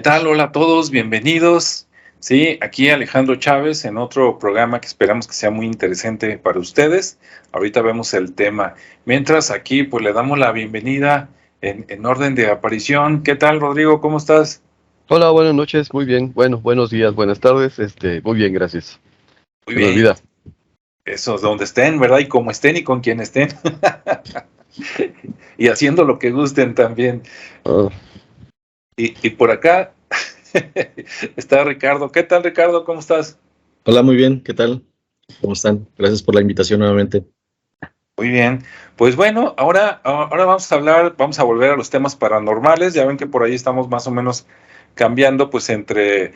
tal? Hola a todos, bienvenidos. Sí, aquí Alejandro Chávez en otro programa que esperamos que sea muy interesante para ustedes. Ahorita vemos el tema. Mientras aquí, pues le damos la bienvenida en orden de aparición. ¿Qué tal, Rodrigo? ¿Cómo estás? Hola, buenas noches, muy bien. Bueno, buenos días, buenas tardes. Muy bien, gracias. Muy Se me bien. olvida. Eso es donde estén, ¿verdad? Y como estén y con quien estén. Y haciendo lo que gusten también. Ah, Y por acá está Ricardo. ¿Qué tal, Ricardo? ¿Cómo estás? Hola, muy bien, ¿qué tal? ¿Cómo están? Gracias por la invitación nuevamente. Muy bien, pues bueno, ahora vamos a volver a los temas paranormales. Ya ven que por ahí estamos más o menos cambiando, pues entre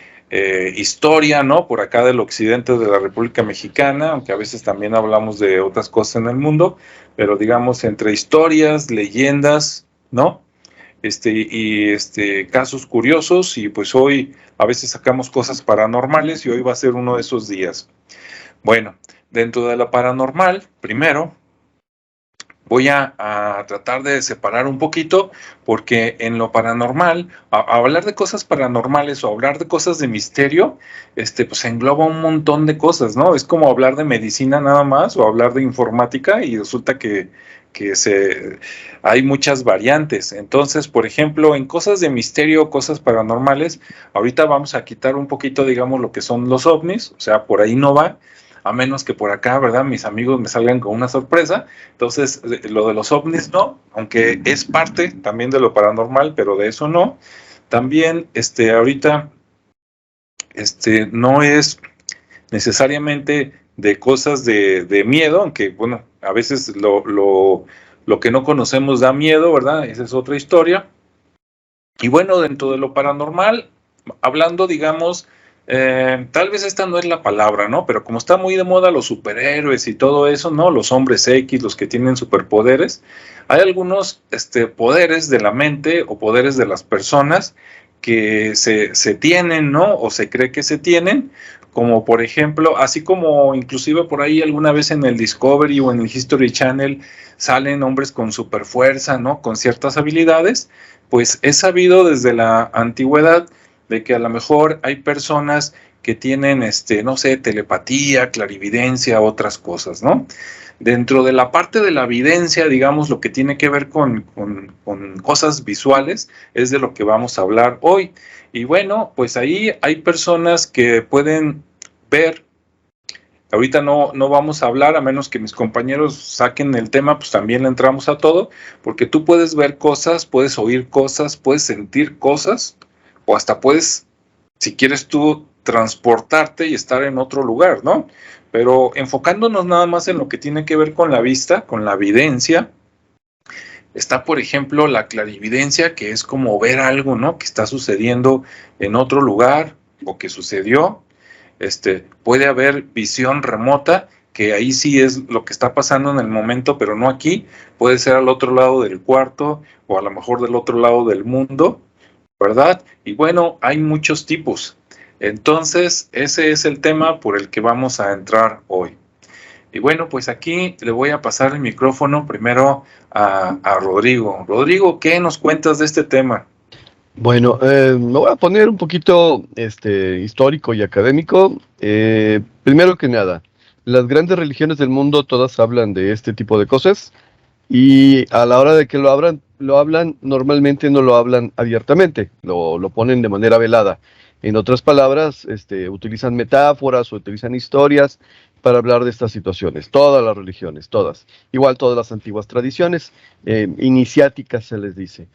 historia, ¿no? Por acá del occidente de la República Mexicana, aunque a veces también hablamos de otras cosas en el mundo, pero digamos entre historias, leyendas, ¿no? Casos curiosos, y pues hoy a veces sacamos cosas paranormales y hoy va a ser uno de esos días. Bueno, dentro de la paranormal, primero voy a tratar de separar un poquito, porque en lo paranormal, a hablar de cosas paranormales o hablar de cosas de misterio, pues engloba un montón de cosas, ¿no? Es como hablar de medicina nada más o hablar de informática, y resulta que hay muchas variantes. Entonces, por ejemplo, en cosas de misterio, cosas paranormales, ahorita vamos a quitar un poquito, digamos, lo que son los ovnis, o sea, por ahí no va, a menos que por acá, ¿verdad? Mis amigos me salgan con una sorpresa. Entonces, lo de los ovnis no, aunque es parte también de lo paranormal, pero de eso no. También, ahorita, no es necesariamente de cosas de miedo, aunque, bueno, a veces lo que no conocemos da miedo, ¿verdad? Esa es otra historia. Y bueno, dentro de lo paranormal, hablando, digamos, tal vez esta no es la palabra, ¿no? Pero como está muy de moda los superhéroes y todo eso, ¿no? Los hombres X, los que tienen superpoderes, hay algunos poderes de la mente o poderes de las personas que se tienen, ¿no? O se cree que se tienen, como por ejemplo, así como inclusive por ahí alguna vez en el Discovery o en el History Channel salen hombres con superfuerza, ¿no? Con ciertas habilidades, pues es sabido desde la antigüedad de que a lo mejor hay personas que tienen, no sé, telepatía, clarividencia, otras cosas, ¿no? Dentro de la parte de la evidencia, digamos, lo que tiene que ver con cosas visuales, es de lo que vamos a hablar hoy. Y bueno, pues ahí hay personas que pueden ver. Ahorita no vamos a hablar, a menos que mis compañeros saquen el tema, pues también le entramos a todo, porque tú puedes ver cosas, puedes oír cosas, puedes sentir cosas, o hasta puedes, si quieres tú, transportarte y estar en otro lugar, ¿no? Pero enfocándonos nada más en lo que tiene que ver con la vista, con la evidencia, está, por ejemplo, la clarividencia, que es como ver algo, ¿no? Que está sucediendo en otro lugar o que sucedió. Puede haber visión remota, que ahí sí es lo que está pasando en el momento, pero no aquí. Puede ser al otro lado del cuarto o a lo mejor del otro lado del mundo, ¿verdad? Y bueno, hay muchos tipos. Entonces, ese es el tema por el que vamos a entrar hoy. Y bueno, pues aquí le voy a pasar el micrófono primero a Rodrigo. Rodrigo, ¿qué nos cuentas de este tema? Bueno, me voy a poner un poquito histórico y académico. Primero que nada, las grandes religiones del mundo todas hablan de este tipo de cosas y a la hora de que lo hablan, normalmente no lo hablan abiertamente, lo ponen de manera velada. En otras palabras, utilizan metáforas o utilizan historias para hablar de estas situaciones. Todas las religiones, todas. Igual todas las antiguas tradiciones, iniciáticas se les dice.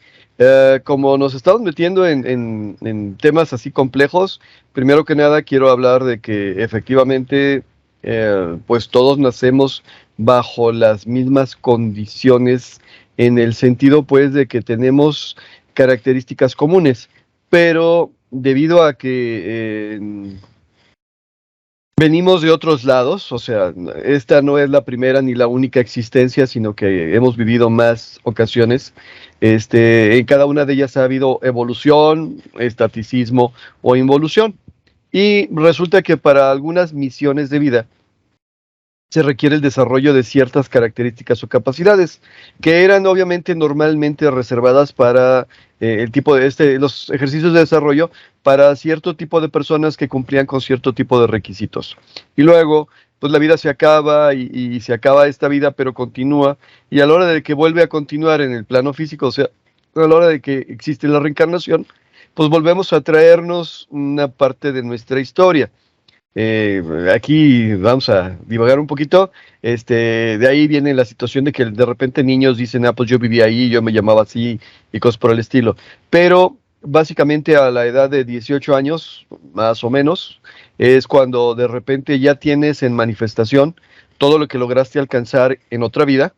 Como nos estamos metiendo en temas así complejos, primero que nada quiero hablar de que efectivamente, pues todos nacemos bajo las mismas condiciones en el sentido pues de que tenemos características comunes, pero debido a que venimos de otros lados, o sea, esta no es la primera ni la única existencia, sino que hemos vivido más ocasiones. En cada una de ellas ha habido evolución, estaticismo o involución. Y resulta que para algunas misiones de vida se requiere el desarrollo de ciertas características o capacidades que eran obviamente normalmente reservadas para el tipo de los ejercicios de desarrollo para cierto tipo de personas que cumplían con cierto tipo de requisitos. Y luego, pues la vida se acaba y se acaba esta vida, pero continúa. Y a la hora de que vuelve a continuar en el plano físico, o sea, a la hora de que existe la reencarnación, pues volvemos a traernos una parte de nuestra historia. Aquí vamos a divagar un poquito. De ahí viene la situación de que de repente niños dicen, ah, pues yo vivía ahí, yo me llamaba así y cosas por el estilo. Pero básicamente a la edad de 18 años, más o menos, es cuando de repente ya tienes en manifestación todo lo que lograste alcanzar en otra vida,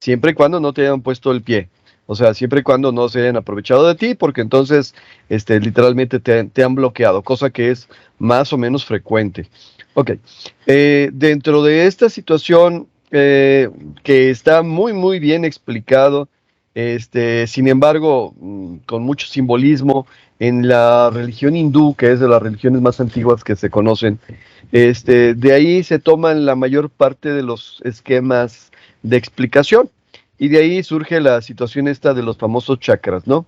siempre y cuando no te hayan puesto el pie. O sea, siempre y cuando no se hayan aprovechado de ti, porque entonces, literalmente te han bloqueado, cosa que es más o menos frecuente. Ok, dentro de esta situación que está muy, muy bien explicado, sin embargo, con mucho simbolismo en la religión hindú, que es de las religiones más antiguas que se conocen, de ahí se toman la mayor parte de los esquemas de explicación. Y de ahí surge la situación esta de los famosos chakras, ¿no?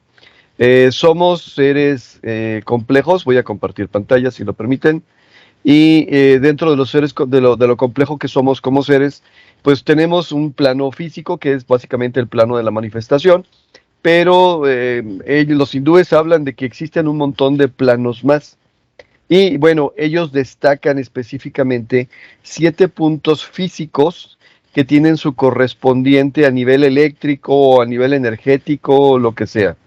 Somos seres complejos, voy a compartir pantalla si lo permiten, y dentro de los seres, de lo complejo que somos como seres, pues tenemos un plano físico que es básicamente el plano de la manifestación, pero los hindúes hablan de que existen un montón de planos más. Y bueno, ellos destacan específicamente 7 puntos físicos que tienen su correspondiente a nivel eléctrico o a nivel energético o lo que sea.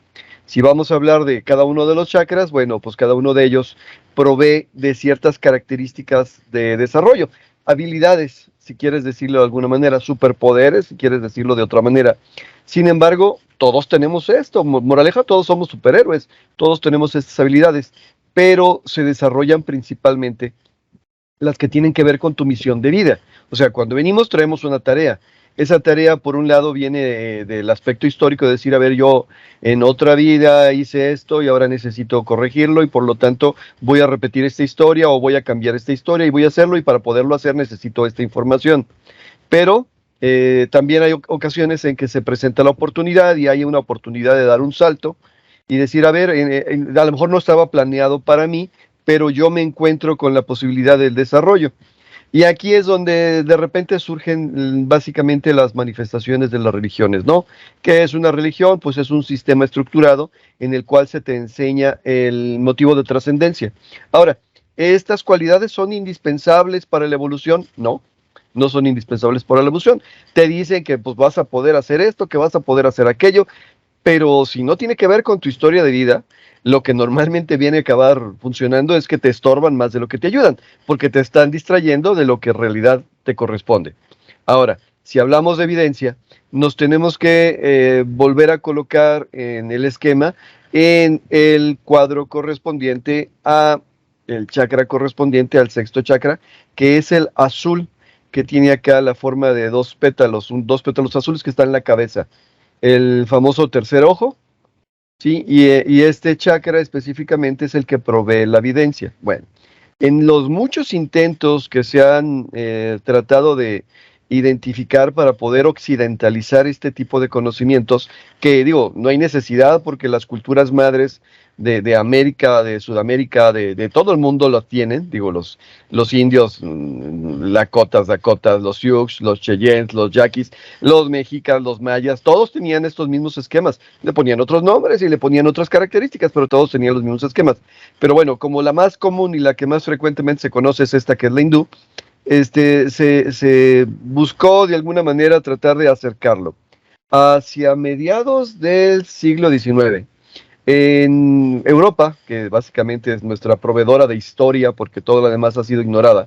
Si vamos a hablar de cada uno de los chakras, bueno, pues cada uno de ellos provee de ciertas características de desarrollo, habilidades, si quieres decirlo de alguna manera, superpoderes, si quieres decirlo de otra manera. Sin embargo, todos tenemos esto, moraleja, todos somos superhéroes, todos tenemos estas habilidades, pero se desarrollan principalmente las que tienen que ver con tu misión de vida. O sea, cuando venimos traemos una tarea. Esa tarea, por un lado, viene del aspecto histórico, de decir, a ver, yo en otra vida hice esto y ahora necesito corregirlo y por lo tanto voy a repetir esta historia o voy a cambiar esta historia y voy a hacerlo y para poderlo hacer necesito esta información. Pero también hay ocasiones en que se presenta la oportunidad y hay una oportunidad de dar un salto y decir, a ver, a lo mejor no estaba planeado para mí, pero yo me encuentro con la posibilidad del desarrollo. Y aquí es donde de repente surgen básicamente las manifestaciones de las religiones, ¿no? ¿Qué es una religión? Pues es un sistema estructurado en el cual se te enseña el motivo de trascendencia. Ahora, ¿estas cualidades son indispensables para la evolución? No, no son indispensables para la evolución. Te dicen que pues vas a poder hacer esto, que vas a poder hacer aquello, pero si no tiene que ver con tu historia de vida, lo que normalmente viene a acabar funcionando es que te estorban más de lo que te ayudan, porque te están distrayendo de lo que en realidad te corresponde. Ahora, si hablamos de evidencia, nos tenemos que volver a colocar en el esquema en el cuadro correspondiente a el chakra correspondiente al sexto chakra, que es el azul, que tiene acá la forma de dos pétalos, dos pétalos azules que están en la cabeza, el famoso tercer ojo, ¿sí? Y este chakra específicamente es el que provee la evidencia. Bueno, en los muchos intentos que se han tratado de identificar para poder occidentalizar este tipo de conocimientos, que digo, no hay necesidad porque las culturas madres de América, de Sudamérica, de todo el mundo los tienen, digo, los indios, Lakotas, Dakotas, los Sioux, los Cheyennes, los Yaquis, los mexicas, los mayas, todos tenían estos mismos esquemas, le ponían otros nombres y le ponían otras características, pero todos tenían los mismos esquemas. Pero bueno, como la más común y la que más frecuentemente se conoce es esta que es la hindú, se buscó de alguna manera tratar de acercarlo. Hacia mediados del siglo XIX, en Europa, que básicamente es nuestra proveedora de historia porque todo lo demás ha sido ignorada,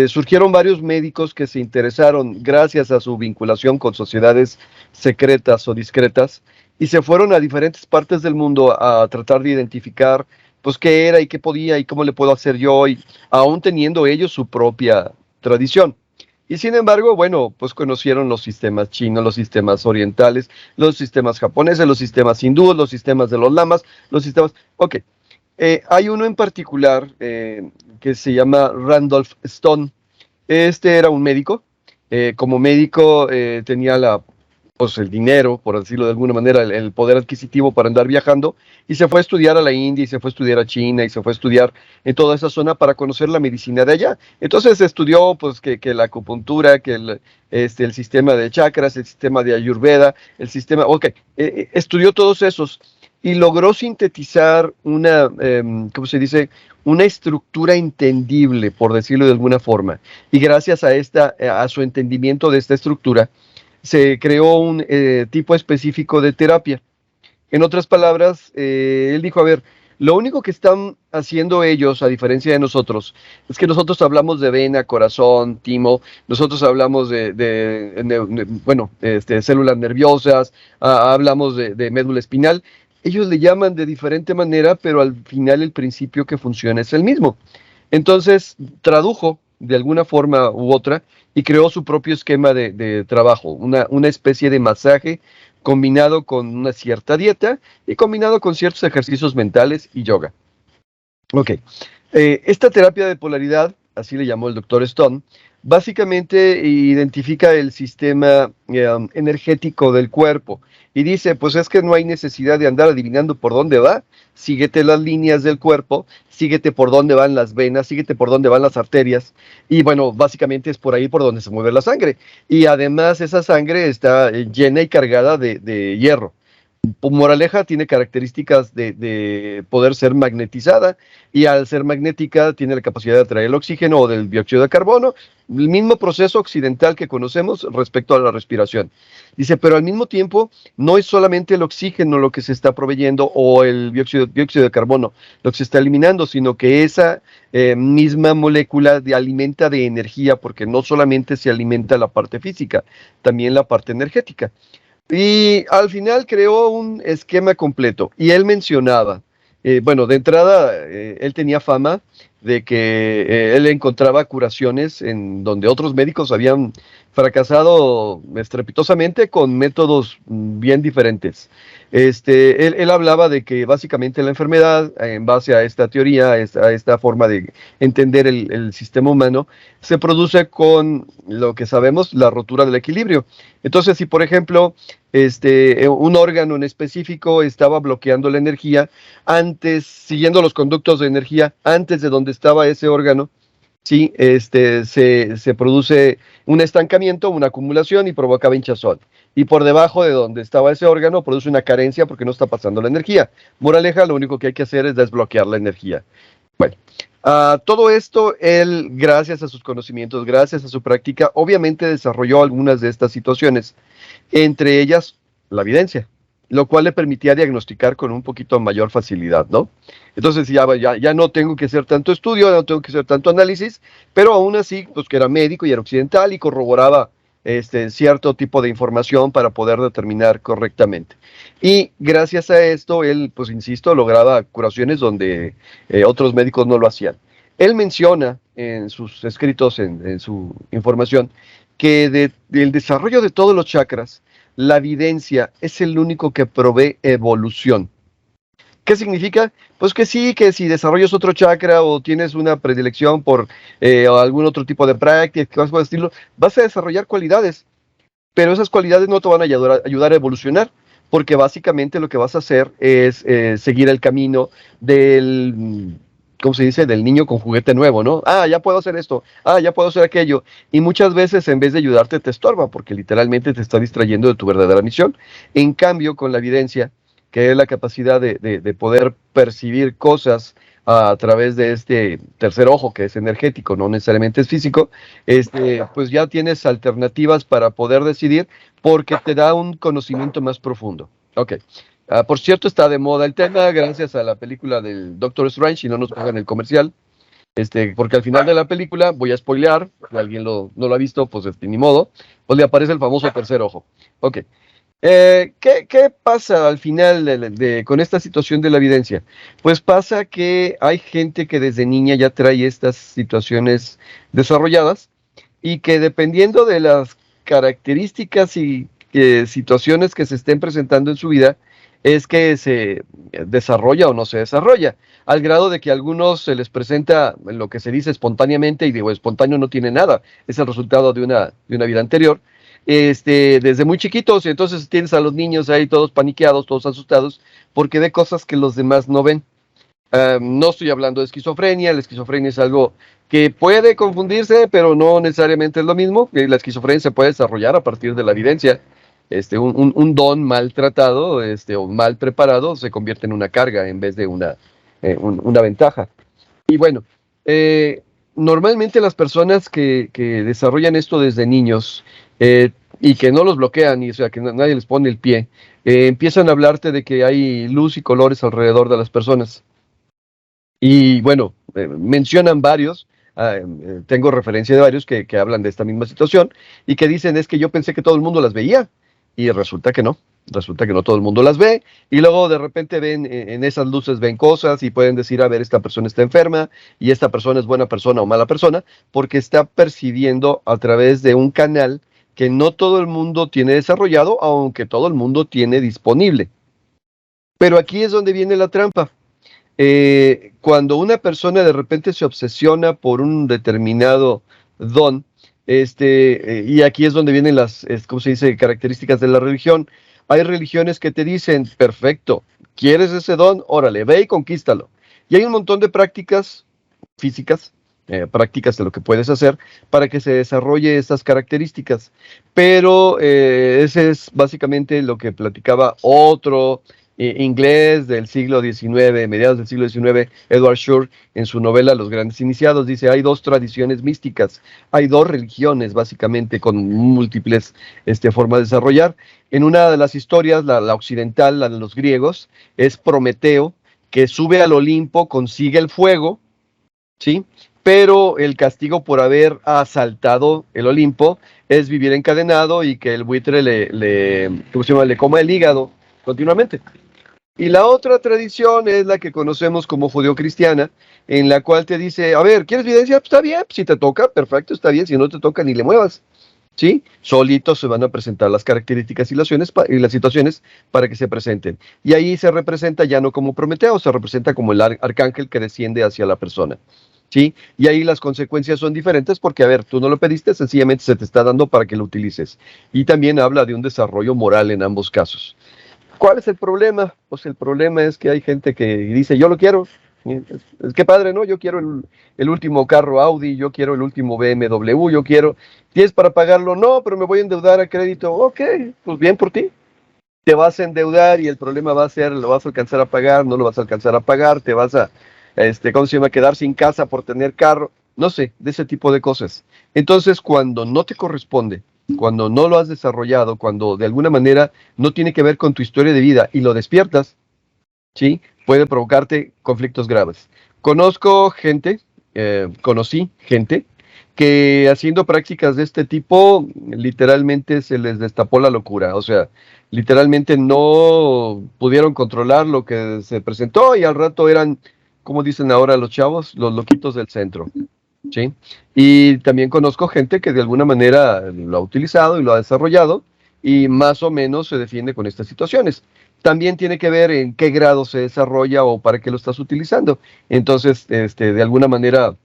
surgieron varios médicos que se interesaron gracias a su vinculación con sociedades secretas o discretas y se fueron a diferentes partes del mundo a tratar de identificar pues qué era y qué podía y cómo le puedo hacer yo, y aún teniendo ellos su propia tradición. Y sin embargo, bueno, pues conocieron los sistemas chinos, los sistemas orientales, los sistemas japoneses, los sistemas hindúes, los sistemas de los lamas, los sistemas... Ok, hay uno en particular que se llama Randolph Stone, Este era un médico. Como médico tenía pues el dinero, por decirlo de alguna manera, el poder adquisitivo para andar viajando, y se fue a estudiar a la India, y se fue a estudiar a China, y se fue a estudiar en toda esa zona para conocer la medicina de allá. Entonces estudió pues que la acupuntura, que el sistema de chakras, el sistema de Ayurveda, estudió todos esos y logró sintetizar ¿cómo se dice? Una estructura entendible, por decirlo de alguna forma. Y gracias a su entendimiento de esta estructura, se creó un tipo específico de terapia. En otras palabras, él dijo, a ver, lo único que están haciendo ellos, a diferencia de nosotros, es que nosotros hablamos de vena, corazón, timo, nosotros hablamos células nerviosas, hablamos de médula espinal. Ellos le llaman de diferente manera, pero al final el principio que funciona es el mismo. Entonces, tradujo de alguna forma u otra y creó su propio esquema de trabajo, una especie de masaje combinado con una cierta dieta y combinado con ciertos ejercicios mentales y yoga. Ok, esta terapia de polaridad, así le llamó el doctor Stone, básicamente identifica el sistema energético del cuerpo y dice, pues es que no hay necesidad de andar adivinando por dónde va, síguete las líneas del cuerpo, síguete por dónde van las venas, síguete por dónde van las arterias, y bueno, básicamente es por ahí por donde se mueve la sangre, y además esa sangre está llena y cargada de hierro. Moraleja, tiene características de poder ser magnetizada, y al ser magnética tiene la capacidad de atraer el oxígeno o del dióxido de carbono, el mismo proceso occidental que conocemos respecto a la respiración. Dice, pero al mismo tiempo no es solamente el oxígeno lo que se está proveyendo o el dióxido de carbono lo que se está eliminando, sino que esa misma molécula alimenta de energía, porque no solamente se alimenta la parte física, también la parte energética. Y al final creó un esquema completo. Y él mencionaba, de entrada, él tenía fama de que él encontraba curaciones en donde otros médicos habían fracasado estrepitosamente con métodos bien diferentes. Él hablaba de que básicamente la enfermedad, en base a esta teoría, a esta forma de entender el sistema humano, se produce con lo que sabemos, la rotura del equilibrio. Entonces, si por ejemplo, un órgano en específico estaba bloqueando la energía antes, siguiendo los conductos de energía antes de donde estaba ese órgano, sí, se produce un estancamiento, una acumulación y provoca hinchazón. Y por debajo de donde estaba ese órgano produce una carencia porque no está pasando la energía. Moraleja, lo único que hay que hacer es desbloquear la energía. Bueno, todo esto, él, gracias a sus conocimientos, gracias a su práctica, obviamente desarrolló algunas de estas situaciones, entre ellas la evidencia, lo cual le permitía diagnosticar con un poquito mayor facilidad, ¿no? Entonces ya no tengo que hacer tanto estudio, no tengo que hacer tanto análisis, pero aún así, pues que era médico y era occidental y corroboraba cierto tipo de información para poder determinar correctamente. Y gracias a esto, él, pues insisto, lograba curaciones donde otros médicos no lo hacían. Él menciona en sus escritos, en su información, que del desarrollo de todos los chakras, la evidencia es el único que provee evolución. ¿Qué significa? Pues que sí, que si desarrollas otro chakra o tienes una predilección por algún otro tipo de práctica, cosas por el estilo, vas a desarrollar cualidades, pero esas cualidades no te van a ayudar a evolucionar, porque básicamente lo que vas a hacer es seguir el camino del, ¿cómo se dice? Del niño con juguete nuevo, ¿no? Ah, ya puedo hacer esto, ya puedo hacer aquello, y muchas veces en vez de ayudarte te estorba, porque literalmente te está distrayendo de tu verdadera misión. En cambio, con la evidencia, que es la capacidad de poder percibir cosas a través de este tercer ojo, que es energético, no necesariamente es físico, pues ya tienes alternativas para poder decidir, porque te da un conocimiento más profundo. Ok. Por cierto, está de moda el tema gracias a la película del Doctor Strange, si no nos pagan el comercial, porque al final de la película, voy a spoilear, si alguien no lo ha visto, pues ni modo, pues le aparece el famoso tercer ojo. Ok. ¿Qué pasa al final con esta situación de la evidencia? Pues pasa que hay gente que desde niña ya trae estas situaciones desarrolladas y que dependiendo de las características y situaciones que se estén presentando en su vida, es que se desarrolla o no se desarrolla, al grado de que a algunos se les presenta lo que se dice espontáneamente, y digo, espontáneo no tiene nada, es el resultado de una vida anterior, desde muy chiquitos, y entonces tienes a los niños ahí todos paniqueados, todos asustados, porque ve cosas que los demás no ven. No estoy hablando de esquizofrenia, la esquizofrenia es algo que puede confundirse, pero no necesariamente es lo mismo. La esquizofrenia se puede desarrollar a partir de la evidencia. Un don mal tratado o mal preparado se convierte en una carga en vez de una ventaja. Y bueno, normalmente las personas que desarrollan esto desde niños y que no los bloquean, y o sea, que nadie les pone el pie, empiezan a hablarte de que hay luz y colores alrededor de las personas. Y bueno, mencionan varios, tengo referencia de varios que hablan de esta misma situación y que dicen es que yo pensé que todo el mundo las veía y resulta que no todo el mundo las ve y luego de repente ven en esas luces ven cosas y pueden decir, a ver, esta persona está enferma y esta persona es buena persona o mala persona porque está percibiendo a través de un canal que no todo el mundo tiene desarrollado, aunque todo el mundo tiene disponible. Pero aquí es donde viene la trampa. Cuando una persona de repente se obsesiona por un determinado don, y aquí es donde vienen ¿cómo se dice?, características de la religión. Hay religiones que te dicen, perfecto, ¿quieres ese don? Órale, ve y conquístalo. Y hay un montón de prácticas físicas, prácticas de lo que puedes hacer para que se desarrolle estas características. Pero ese es básicamente lo que platicaba otro inglés del siglo XIX, mediados del siglo XIX, Edward Shore, en su novela Los Grandes Iniciados, dice, hay dos tradiciones místicas, hay dos religiones, básicamente, con múltiples formas de desarrollar. En una de las historias, la occidental, la de los griegos, es Prometeo, que sube al Olimpo, consigue el fuego, ¿sí? Pero el castigo por haber asaltado el Olimpo es vivir encadenado y que el buitre ¿cómo se llama?, le coma el hígado continuamente. Y la otra tradición es la que conocemos como judeocristiana, en la cual te dice, a ver, ¿quieres evidencia? Pues está bien, si te toca, perfecto, está bien, si no te toca, ni le muevas, ¿sí? Solitos se van a presentar las características y las situaciones para que se presenten. Y ahí se representa ya no como Prometeo, se representa como el arcángel que desciende hacia la persona, ¿sí? Y ahí las consecuencias son diferentes porque, a ver, tú no lo pediste, sencillamente se te está dando para que lo utilices. Y también habla de un desarrollo moral en ambos casos. ¿Cuál es el problema? Pues el problema es que hay gente que dice, yo lo quiero. Es que padre, ¿no? Yo quiero el último carro Audi, yo quiero el último BMW, yo quiero. ¿Tienes para pagarlo? No, pero me voy a endeudar a crédito. Ok, pues bien por ti. Te vas a endeudar y el problema va a ser, lo vas a alcanzar a pagar, no lo vas a alcanzar a pagar, te vas a, ¿cómo se llama?, quedar sin casa por tener carro. No sé, de ese tipo de cosas. Entonces, cuando no te corresponde, cuando no lo has desarrollado, cuando de alguna manera no tiene que ver con tu historia de vida y lo despiertas, ¿sí?, puede provocarte conflictos graves. Conocí gente que haciendo prácticas de este tipo, literalmente se les destapó la locura. O sea, literalmente no pudieron controlar lo que se presentó y al rato eran, como dicen ahora los chavos, los loquitos del centro. ¿Sí? Y también conozco gente que de alguna manera lo ha utilizado y lo ha desarrollado y más o menos se defiende con estas situaciones. También tiene que ver en qué grado se desarrolla o para qué lo estás utilizando. Entonces, de alguna manera,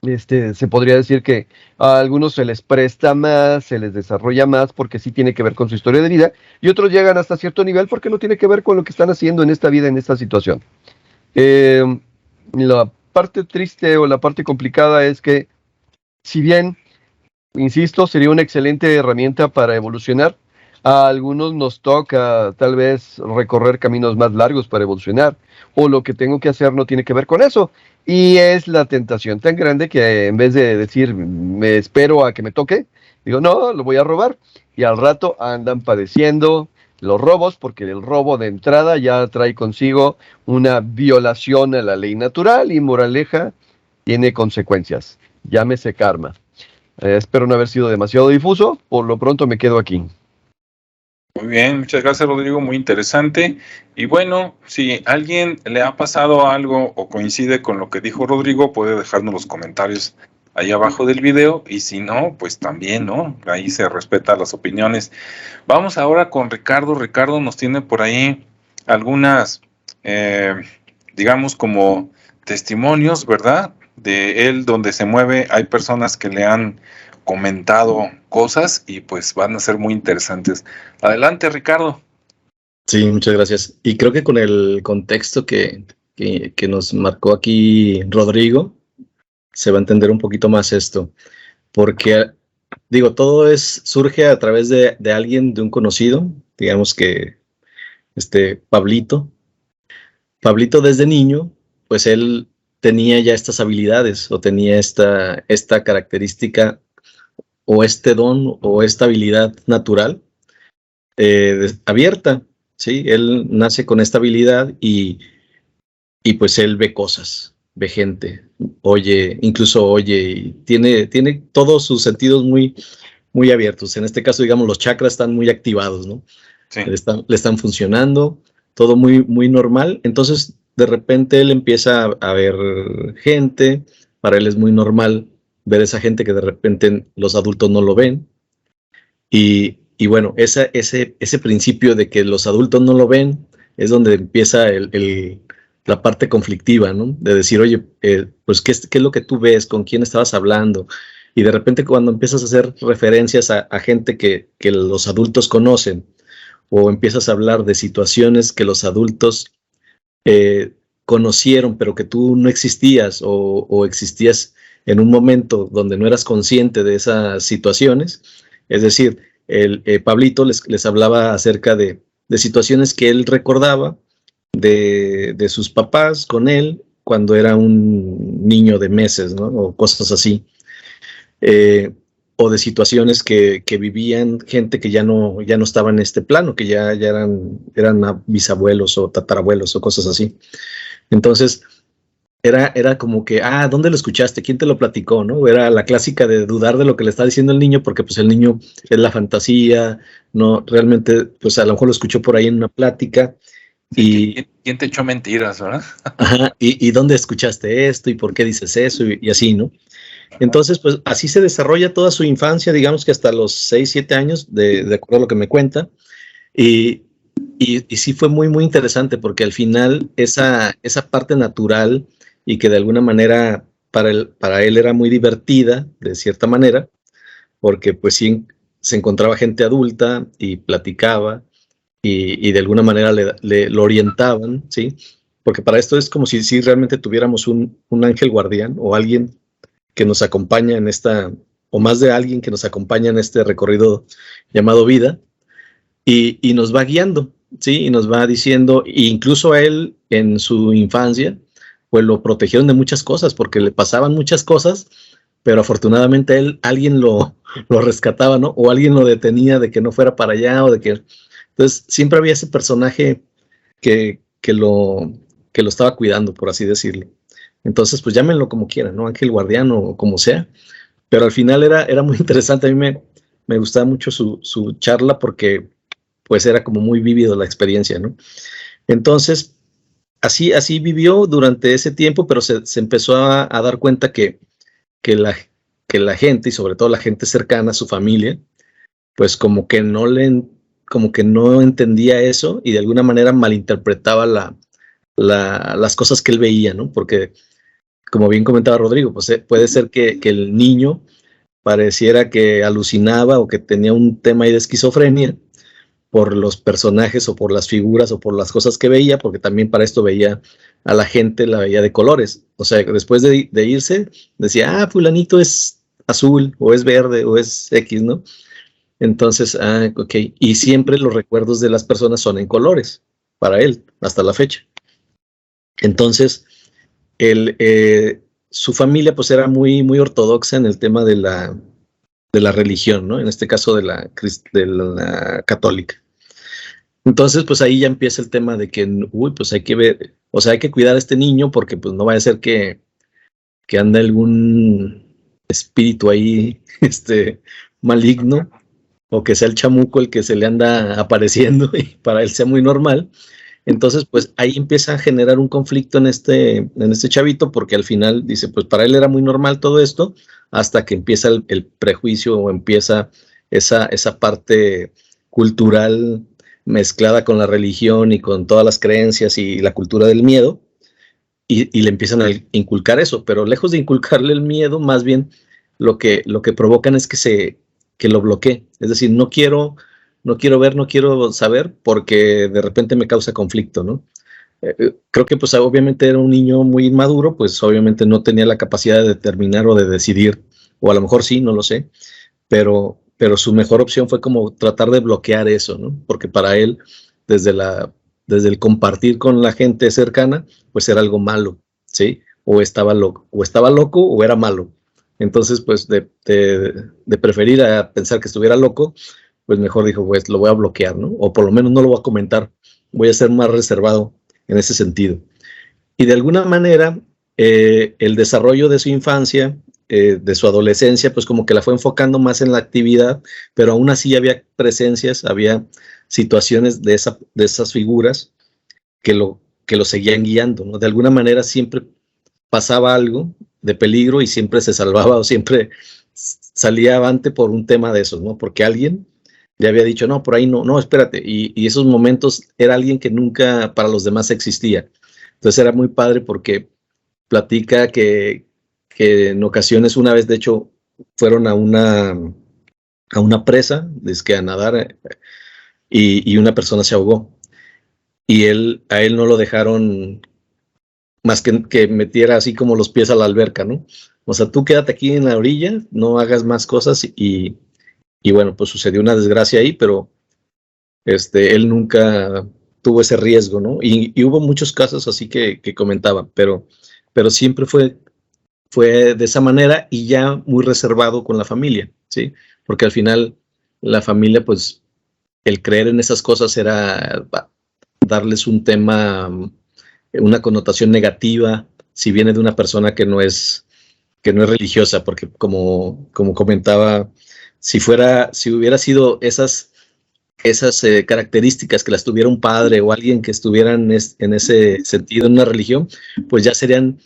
se podría decir que a algunos se les presta más, se les desarrolla más porque sí tiene que ver con su historia de vida y otros llegan hasta cierto nivel porque no tiene que ver con lo que están haciendo en esta vida, en esta situación. La parte triste o la parte complicada es que, si bien, insisto, sería una excelente herramienta para evolucionar, a algunos nos toca tal vez recorrer caminos más largos para evolucionar, o lo que tengo que hacer no tiene que ver con eso. Y es la tentación tan grande que en vez de decir, me espero a que me toque, digo, no, lo voy a robar. Y al rato andan padeciendo los robos, porque el robo de entrada ya trae consigo una violación a la ley natural y moraleja, tiene consecuencias. Llámese karma. Espero no haber sido demasiado difuso. Por lo pronto me quedo aquí. Muy bien, muchas gracias, Rodrigo, muy interesante. Y bueno, si a alguien le ha pasado algo o coincide con lo que dijo Rodrigo, puede dejarnos los comentarios ahí abajo del video, y si no, pues también, ¿no? Ahí se respetan las opiniones. Vamos ahora con Ricardo. Ricardo nos tiene por ahí algunas, digamos, como testimonios, ¿verdad? De él donde se mueve, hay personas que le han comentado cosas y pues van a ser muy interesantes. Adelante, Ricardo. Sí, muchas gracias. Y creo que con el contexto que nos marcó aquí Rodrigo, se va a entender un poquito más esto. Porque, digo, todo surge a través de alguien, de un conocido, digamos que Pablito. Pablito desde niño, pues él tenía ya estas habilidades o tenía esta característica o este don o esta habilidad natural abierta, ¿sí? Él nace con esta habilidad y pues él ve cosas, ve gente, oye, incluso oye, y tiene todos sus sentidos muy, muy abiertos. En este caso, digamos, los chakras están muy activados, ¿no? Sí. Le están funcionando, todo muy, muy normal. Entonces, de repente él empieza a ver gente, para él es muy normal ver esa gente que de repente los adultos no lo ven. Y bueno, ese principio de que los adultos no lo ven es donde empieza la parte conflictiva, ¿no? De decir, oye, pues, ¿qué es lo que tú ves? ¿Con quién estabas hablando? Y de repente cuando empiezas a hacer referencias a gente que los adultos conocen, o empiezas a hablar de situaciones que los adultos conocieron, pero que tú no existías o existías en un momento donde no eras consciente de esas situaciones, es decir, Pablito les hablaba acerca de situaciones que él recordaba de sus papás con él cuando era un niño de meses, ¿no? O cosas así. O de situaciones que vivían gente que ya no estaba en este plano, que ya eran bisabuelos o tatarabuelos o cosas así. Entonces, era como que, ¿dónde lo escuchaste? ¿Quién te lo platicó? ¿No? Era la clásica de dudar de lo que le está diciendo el niño, porque pues el niño es la fantasía, no, realmente, pues a lo mejor lo escuchó por ahí en una plática. Sí, ¿quién te echó mentiras, verdad? Ajá, y ¿dónde escuchaste esto? ¿Y por qué dices eso? Y así, ¿no? Entonces, pues así se desarrolla toda su infancia, digamos que hasta los 6, 7 años, de acuerdo a lo que me cuenta. Y sí fue muy, muy interesante porque al final esa parte natural y que de alguna manera para él era muy divertida, de cierta manera, porque pues sí se encontraba gente adulta y platicaba y de alguna manera lo orientaban, ¿sí? Porque para esto es como si realmente tuviéramos un ángel guardián o alguien que nos acompaña en o más de alguien que nos acompaña en este recorrido llamado vida, y nos va guiando, ¿sí? Y nos va diciendo, incluso a él en su infancia, pues lo protegieron de muchas cosas, porque le pasaban muchas cosas, pero afortunadamente a él, alguien lo rescataba, ¿no? O alguien lo detenía de que no fuera para allá, o de que... Entonces, siempre había ese personaje que lo estaba cuidando, por así decirlo. Entonces, pues llámenlo como quieran, ¿no? Ángel guardián o como sea. Pero al final era muy interesante. A mí me gustaba mucho su charla porque pues era como muy vívido la experiencia, ¿no? Entonces, así vivió durante ese tiempo, pero se empezó a dar cuenta que la gente, y sobre todo la gente cercana a su familia, pues como que no entendía eso y de alguna manera malinterpretaba las cosas que él veía, ¿no? Porque, como bien comentaba Rodrigo, pues puede ser que el niño pareciera que alucinaba o que tenía un tema ahí de esquizofrenia por los personajes o por las figuras o por las cosas que veía, porque también para esto veía a la gente, la veía de colores. O sea, después de irse, decía, fulanito es azul o es verde o es X, ¿no? Entonces, ok. Y siempre los recuerdos de las personas son en colores para él, hasta la fecha. Entonces, su familia pues era muy, muy ortodoxa en el tema de la religión, ¿no? En este caso de la católica. Entonces, pues ahí ya empieza el tema de que, pues hay que ver, o sea, hay que cuidar a este niño porque pues no vaya a ser que ande algún espíritu ahí, maligno, o que sea el chamuco el que se le anda apareciendo y para él sea muy normal. Entonces, pues ahí empieza a generar un conflicto en este chavito, porque al final dice, pues para él era muy normal todo esto, hasta que empieza el prejuicio o empieza esa parte cultural mezclada con la religión y con todas las creencias y la cultura del miedo, y le empiezan a inculcar eso, pero lejos de inculcarle el miedo, más bien lo que provocan es que lo bloquee. Es decir, no quiero ver, no quiero saber, porque de repente me causa conflicto, ¿no? Creo que pues obviamente era un niño muy inmaduro, pues obviamente no tenía la capacidad de determinar o de decidir, o a lo mejor sí, no lo sé, pero su mejor opción fue como tratar de bloquear eso, ¿no? Porque para él, desde el compartir con la gente cercana, pues era algo malo, ¿sí? O estaba loco o era malo. Entonces, pues de preferir a pensar que estuviera loco, pues mejor dijo, pues lo voy a bloquear, ¿no? O por lo menos no lo voy a comentar, voy a ser más reservado en ese sentido. Y de alguna manera, el desarrollo de su infancia, de su adolescencia, pues como que la fue enfocando más en la actividad, pero aún así había presencias, había situaciones de esas figuras que lo seguían guiando, ¿no? De alguna manera siempre pasaba algo de peligro y siempre se salvaba o siempre salía avante por un tema de esos, ¿no? Porque alguien le había dicho, no, por ahí no, espérate. Y esos momentos era alguien que nunca para los demás existía. Entonces era muy padre porque platica que en ocasiones, una vez de hecho, fueron a una presa, a nadar, y una persona se ahogó. Y a él no lo dejaron más que metiera así como los pies a la alberca, ¿no? O sea, tú quédate aquí en la orilla, no hagas más cosas, y bueno, pues sucedió una desgracia ahí, pero él nunca tuvo ese riesgo, ¿no? Y hubo muchos casos así que comentaba, pero siempre fue de esa manera y ya muy reservado con la familia, ¿sí? Porque al final la familia, pues, el creer en esas cosas era darles un tema, una connotación negativa, si viene de una persona que no es religiosa, porque como comentaba, si hubiera sido esas características que las tuviera un padre o alguien que estuvieran en ese sentido en una religión, pues ya serían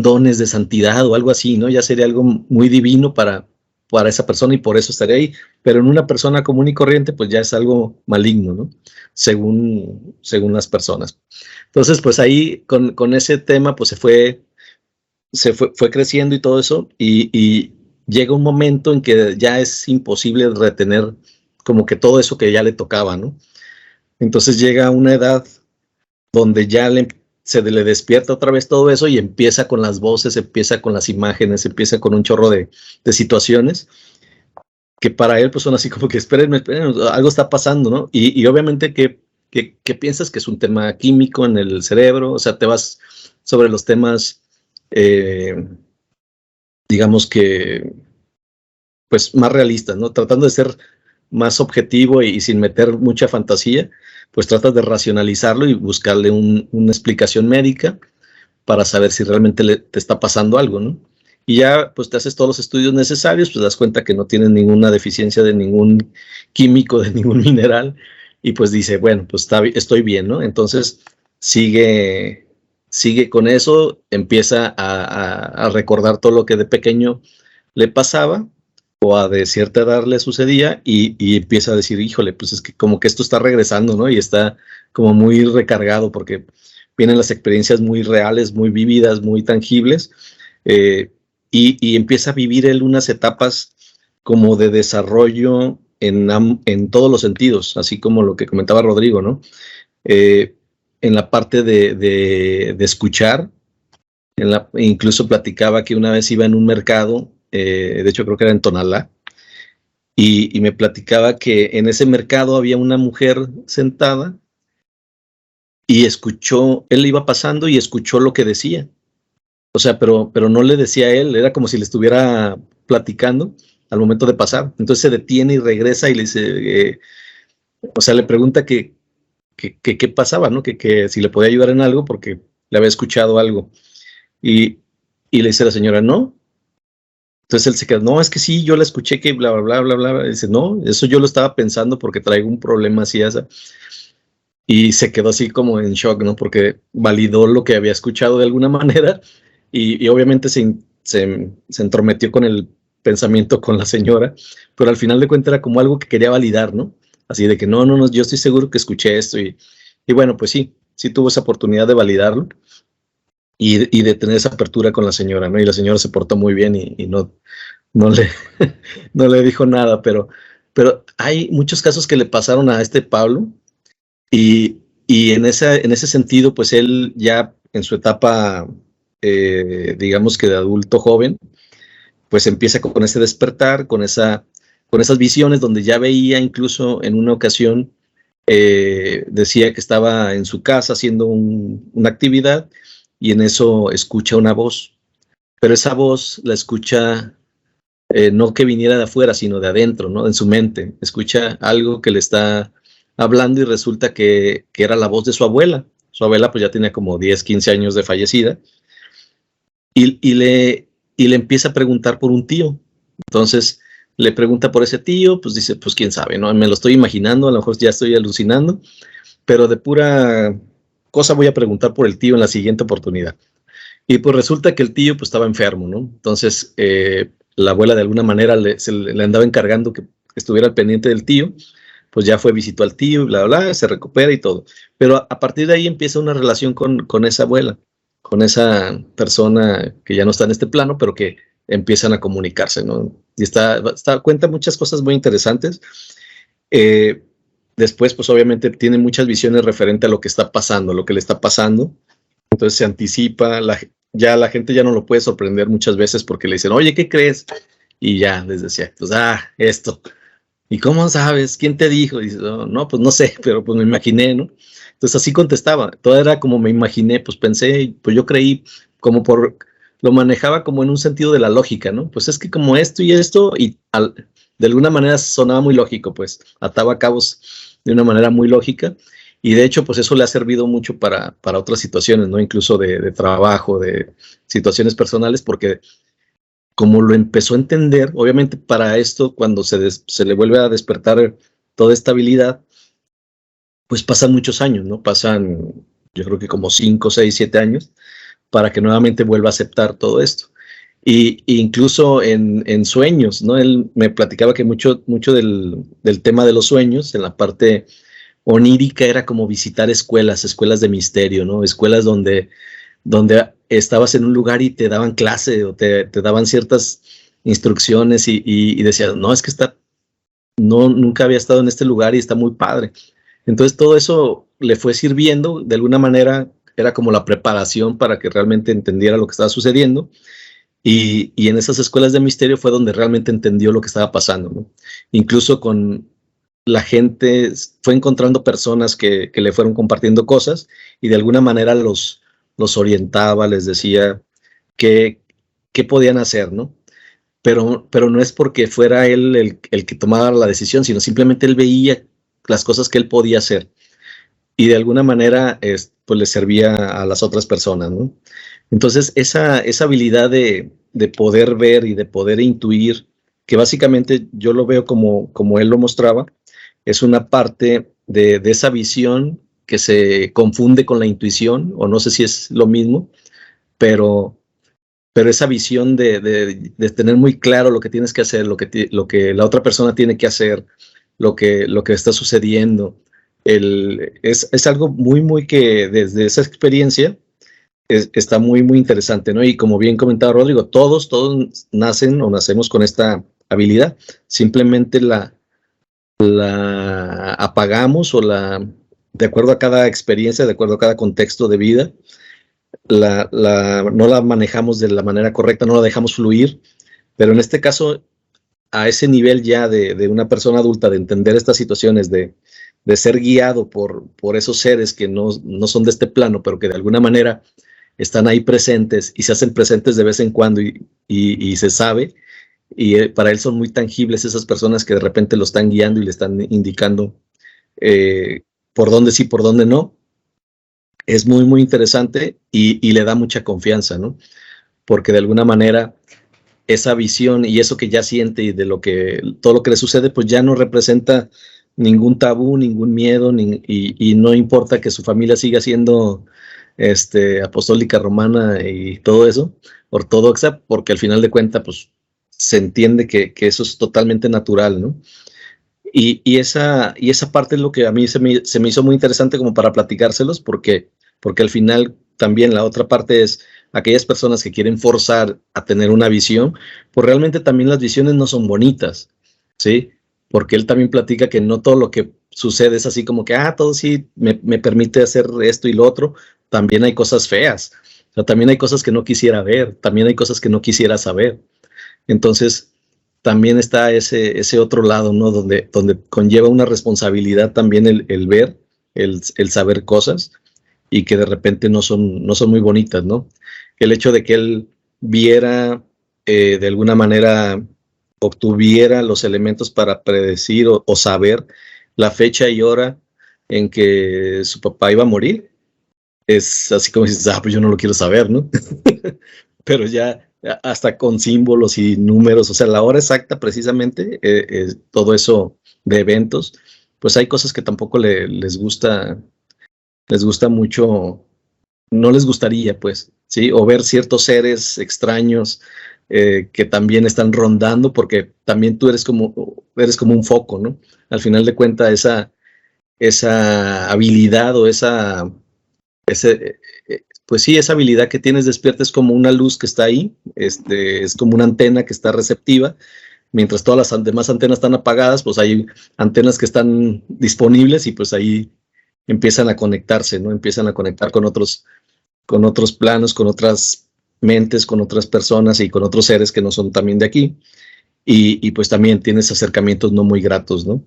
dones de santidad o algo así, ¿no? Ya sería algo muy divino para esa persona y por eso estaría ahí. Pero en una persona común y corriente, pues ya es algo maligno, ¿no? Según las personas. Entonces, pues ahí con ese tema, pues se fue creciendo y todo eso, y llega un momento en que ya es imposible retener como que todo eso que ya le tocaba, ¿no? Entonces llega una edad donde ya se le despierta otra vez todo eso y empieza con las voces, empieza con las imágenes, empieza con un chorro de situaciones que para él pues son así como que espérenme, algo está pasando, ¿no? Y obviamente que piensas que es un tema químico en el cerebro, o sea, te vas sobre los temas, digamos que pues más realistas, ¿no? Tratando de ser más objetivo y sin meter mucha fantasía, pues tratas de racionalizarlo y buscarle una explicación médica para saber si realmente te está pasando algo, ¿no? Y ya pues te haces todos los estudios necesarios, pues te das cuenta que no tienes ninguna deficiencia de ningún químico, de ningún mineral, y pues dice, bueno, pues estoy bien, ¿no? Entonces sigue con eso, empieza a recordar todo lo que de pequeño le pasaba, o a de cierta edad le sucedía, y empieza a decir, híjole, pues es que como que esto está regresando, ¿no? Y está como muy recargado porque vienen las experiencias muy reales, muy vívidas, muy tangibles, y empieza a vivir él unas etapas como de desarrollo en todos los sentidos, así como lo que comentaba Rodrigo, ¿no? En la parte de escuchar, incluso platicaba que una vez iba en un mercado, de hecho creo que era en Tonalá, y me platicaba que en ese mercado había una mujer sentada y él iba pasando y escuchó lo que decía. O sea, pero no le decía a él, era como si le estuviera platicando al momento de pasar. Entonces se detiene y regresa y le dice, o sea, le pregunta qué pasaba, ¿no? Que si le podía ayudar en algo porque le había escuchado algo. Y le dice a la señora, no. Entonces él se queda, no, es que sí, yo la escuché que bla, bla, bla, bla, bla. Y dice, no, eso yo lo estaba pensando porque traigo un problema así, esa. Y se quedó así como en shock, ¿no? Porque validó lo que había escuchado de alguna manera y obviamente se entrometió con el pensamiento con la señora, pero al final de cuentas era como algo que quería validar, ¿no? así de que no, yo estoy seguro que escuché esto y bueno, pues sí tuvo esa oportunidad de validarlo y de tener esa apertura con la señora, ¿no? Y la señora se portó muy bien y no le, no le dijo nada, pero hay muchos casos que le pasaron a este Pablo y en ese sentido, pues él ya en su etapa, digamos que de adulto joven, pues empieza con ese despertar, con esas visiones donde ya veía incluso en una ocasión, decía que estaba en su casa haciendo una actividad y en eso escucha una voz, pero esa voz la escucha no que viniera de afuera, sino de adentro, ¿no? En su mente. Escucha algo que le está hablando y resulta que era la voz de su abuela. Su abuela pues ya tenía como 10, 15 años de fallecida y le empieza a preguntar por un tío. Entonces le pregunta por ese tío, pues dice, pues quién sabe, ¿no? Me lo estoy imaginando, a lo mejor ya estoy alucinando, pero de pura cosa voy a preguntar por el tío en la siguiente oportunidad. Y pues resulta que el tío pues estaba enfermo, ¿no? Entonces la abuela de alguna manera le andaba encargando que estuviera al pendiente del tío, pues ya fue, visitó al tío, bla, bla, se recupera y todo. Pero a partir de ahí empieza una relación con esa abuela, con esa persona que ya no está en este plano, pero que empiezan a comunicarse, ¿no? Y cuenta muchas cosas muy interesantes. Después, pues obviamente tiene muchas visiones referente a lo que está pasando, lo que le está pasando. Entonces se anticipa, ya la gente ya no lo puede sorprender muchas veces porque le dicen, oye, ¿qué crees? Y ya les decía, pues, esto. ¿Y cómo sabes? ¿Quién te dijo? Y dice, no, pues no sé, pero pues me imaginé, ¿no? Entonces así contestaba, todo era como me imaginé, pues pensé, pues yo creí, lo manejaba como en un sentido de la lógica, ¿no? Pues es que como esto y esto, de alguna manera sonaba muy lógico, pues ataba cabos de una manera muy lógica. Y de hecho, pues eso le ha servido mucho para otras situaciones, ¿no? Incluso de trabajo, de situaciones personales, porque como lo empezó a entender, obviamente para esto, cuando se le vuelve a despertar toda esta habilidad, pues pasan muchos años, ¿no? Pasan, yo creo que como 5, 6, 7 años, para que nuevamente vuelva a aceptar todo esto. Y incluso en sueños, ¿no? Él me platicaba que mucho del tema de los sueños, en la parte onírica, era como visitar escuelas de misterio, ¿no? Escuelas donde estabas en un lugar y te daban clase o te daban ciertas instrucciones y decías, no, es que nunca había estado en este lugar y está muy padre. Entonces todo eso le fue sirviendo, de alguna manera era como la preparación para que realmente entendiera lo que estaba sucediendo y en esas escuelas de misterio fue donde realmente entendió lo que estaba pasando, ¿no? Incluso con la gente fue encontrando personas que le fueron compartiendo cosas y de alguna manera los orientaba, les decía qué podían hacer, ¿no? Pero no es porque fuera él el que tomaba la decisión, sino simplemente él veía las cosas que él podía hacer y de alguna manera pues le servía a las otras personas, ¿no? Entonces esa habilidad de poder ver y de poder intuir, que básicamente yo lo veo como él lo mostraba, es una parte de esa visión que se confunde con la intuición, o no sé si es lo mismo, pero esa visión de tener muy claro lo que tienes que hacer, lo que la otra persona tiene que hacer, lo que está sucediendo, es algo muy que desde esa experiencia está muy interesante, ¿no? Y como bien comentaba Rodrigo, todos nacen o nacemos con esta habilidad, simplemente la apagamos de acuerdo a cada experiencia, de acuerdo a cada contexto de vida, no la manejamos de la manera correcta, no la dejamos fluir, pero en este caso, a ese nivel ya de una persona adulta, de entender estas situaciones, de ser guiado por esos seres que no son de este plano, pero que de alguna manera están ahí presentes y se hacen presentes de vez en cuando y se sabe, y para él son muy tangibles esas personas que de repente lo están guiando y le están indicando por dónde sí, por dónde no. Es muy interesante y le da mucha confianza, ¿no? Porque de alguna manera esa visión y eso que ya siente y todo lo que le sucede, pues ya no representa ningún tabú, ningún miedo, y no importa que su familia siga siendo apostólica romana y todo eso, ortodoxa, porque al final de cuentas, pues se entiende que eso es totalmente natural, ¿no? Y esa parte es lo que a mí se me hizo muy interesante como para platicárselos, porque al final también la otra parte es aquellas personas que quieren forzar a tener una visión, pues realmente también las visiones no son bonitas, ¿sí? Porque él también platica que no todo lo que sucede es así como que, todo sí me permite hacer esto y lo otro. También hay cosas feas, o sea, también hay cosas que no quisiera ver, también hay cosas que no quisiera saber. Entonces, también está ese otro lado, ¿no? Donde conlleva una responsabilidad también el ver, el saber cosas, y que de repente no son muy bonitas, ¿no? El hecho de que él viera, de alguna manera, obtuviera los elementos para predecir o saber la fecha y hora en que su papá iba a morir, es así como dices, pues yo no lo quiero saber, ¿no? Pero ya hasta con símbolos y números, o sea, la hora exacta precisamente, todo eso de eventos, pues hay cosas que tampoco les gusta mucho, no les gustaría, pues, ¿sí? O ver ciertos seres extraños que también están rondando, porque también tú eres como un foco, ¿no? Al final de cuentas, esa habilidad o pues sí, esa habilidad que tienes despierta es como una luz que está ahí, es como una antena que está receptiva, mientras todas las demás antenas están apagadas, pues hay antenas que están disponibles y pues ahí empiezan a conectarse, ¿no? Empiezan a conectar con otros planos, con otras mentes, con otras personas y con otros seres que no son también de aquí, y pues también tienes acercamientos no muy gratos, ¿no?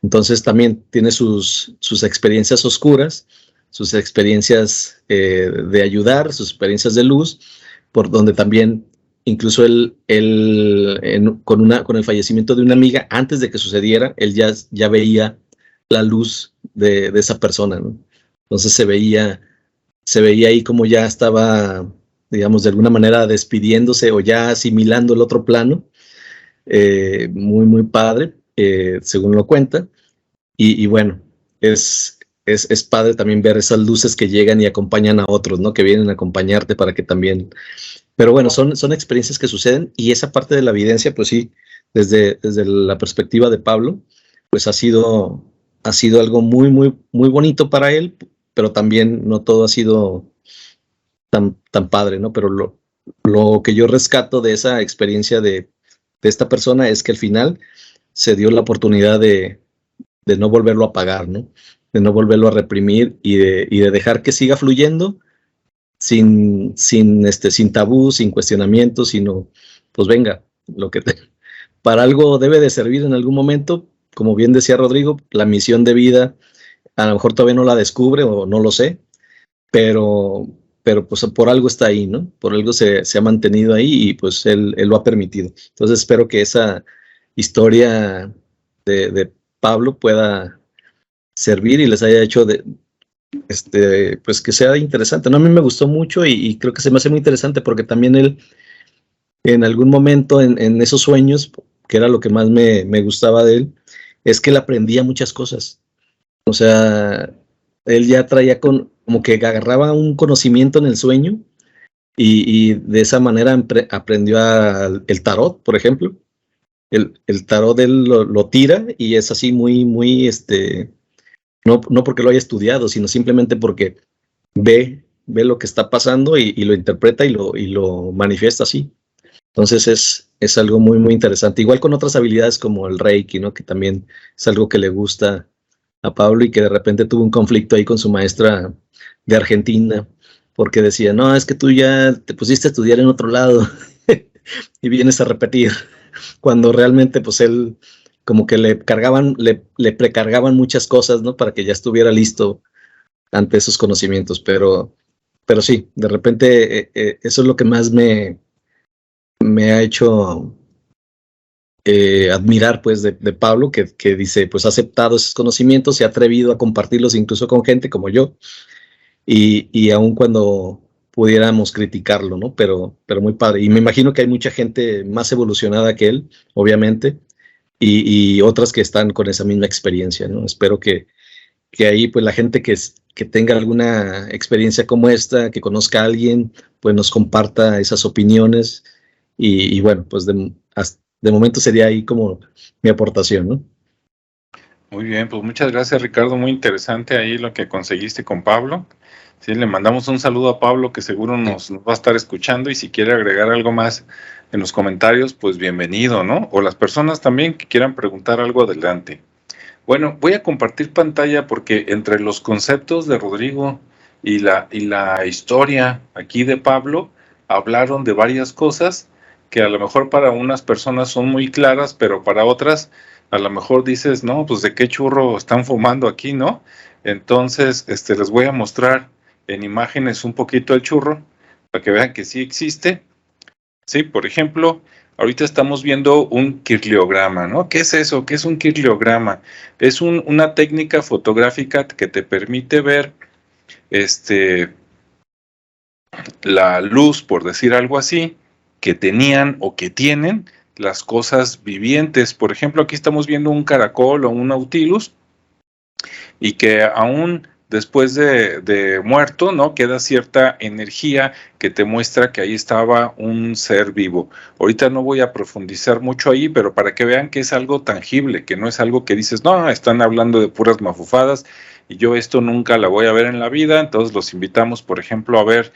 Entonces también tiene sus experiencias oscuras, sus experiencias de ayudar, sus experiencias de luz, por donde también incluso con el fallecimiento de una amiga, antes de que sucediera, él ya veía la luz de esa persona, ¿no? Entonces se veía ahí como ya estaba, digamos, de alguna manera despidiéndose o ya asimilando el otro plano, muy, muy padre, según lo cuenta. Y bueno, es padre también ver esas luces que llegan y acompañan a otros, ¿no? Que vienen a acompañarte para que también... Pero bueno, son experiencias que suceden, y esa parte de la evidencia, pues sí, desde la perspectiva de Pablo, pues ha sido algo muy, muy, muy bonito para él, pero también no todo ha sido tan padre, ¿no? Pero lo que yo rescato de esa experiencia de esta persona es que al final se dio la oportunidad de no volverlo a apagar, ¿no? De no volverlo a reprimir y de dejar que siga fluyendo sin tabú, sin cuestionamiento, sino, pues venga, para algo debe de servir en algún momento. Como bien decía Rodrigo, la misión de vida a lo mejor todavía no la descubre o no lo sé, pero pues por algo está ahí, ¿no? Por algo se ha mantenido ahí y pues él lo ha permitido. Entonces espero que esa historia de Pablo pueda servir y les haya hecho pues que sea interesante, ¿no? A mí me gustó mucho y creo que se me hace muy interesante porque también él en algún momento en esos sueños, que era lo que más me gustaba de él, es que él aprendía muchas cosas. O sea, él ya traía como que agarraba un conocimiento en el sueño y de esa manera aprendió el tarot, por ejemplo. El tarot él lo tira y es así muy, muy, no porque lo haya estudiado, sino simplemente porque ve lo que está pasando y lo interpreta y lo manifiesta así. Entonces es algo muy, muy interesante. Igual con otras habilidades como el Reiki, ¿no? Que también es algo que le gusta a Pablo y que de repente tuvo un conflicto ahí con su maestra de Argentina, porque decía, no, es que tú ya te pusiste a estudiar en otro lado y vienes a repetir, cuando realmente pues él como que le precargaban muchas cosas, ¿no? Para que ya estuviera listo ante esos conocimientos, pero sí, de repente eso es lo que más me ha hecho admirar pues de Pablo, que dice, pues ha aceptado esos conocimientos, se ha atrevido a compartirlos incluso con gente como yo, y aun cuando pudiéramos criticarlo, ¿no? Pero muy padre. Y me imagino que hay mucha gente más evolucionada que él, obviamente, y otras que están con esa misma experiencia, ¿no? Espero que ahí pues la gente que tenga alguna experiencia como esta, que conozca a alguien, pues nos comparta esas opiniones y bueno, pues de momento sería ahí como mi aportación, ¿no? Muy bien, pues muchas gracias, Ricardo. Muy interesante ahí lo que conseguiste con Pablo. Sí, le mandamos un saludo a Pablo que seguro nos va a estar escuchando y si quiere agregar algo más en los comentarios, pues bienvenido, ¿no? O las personas también que quieran preguntar algo, adelante. Bueno, voy a compartir pantalla porque entre los conceptos de Rodrigo y la historia aquí de Pablo, hablaron de varias cosas que a lo mejor para unas personas son muy claras, pero para otras a lo mejor dices, no, pues de qué churro están fumando aquí, ¿no? Entonces, les voy a mostrar en imágenes un poquito el churro para que vean que sí existe. Sí, por ejemplo, ahorita estamos viendo un kirliograma, ¿no? ¿Qué es eso? ¿Qué es un kirliograma? Es una técnica fotográfica que te permite ver la luz, por decir algo así, que tenían o que tienen las cosas vivientes. Por ejemplo, aquí estamos viendo un caracol o un nautilus y que aún después de muerto, ¿no? Queda cierta energía que te muestra que ahí estaba un ser vivo. Ahorita no voy a profundizar mucho ahí, pero para que vean que es algo tangible, que no es algo que dices, no, están hablando de puras mafufadas y yo esto nunca la voy a ver en la vida. Entonces los invitamos, por ejemplo, a ver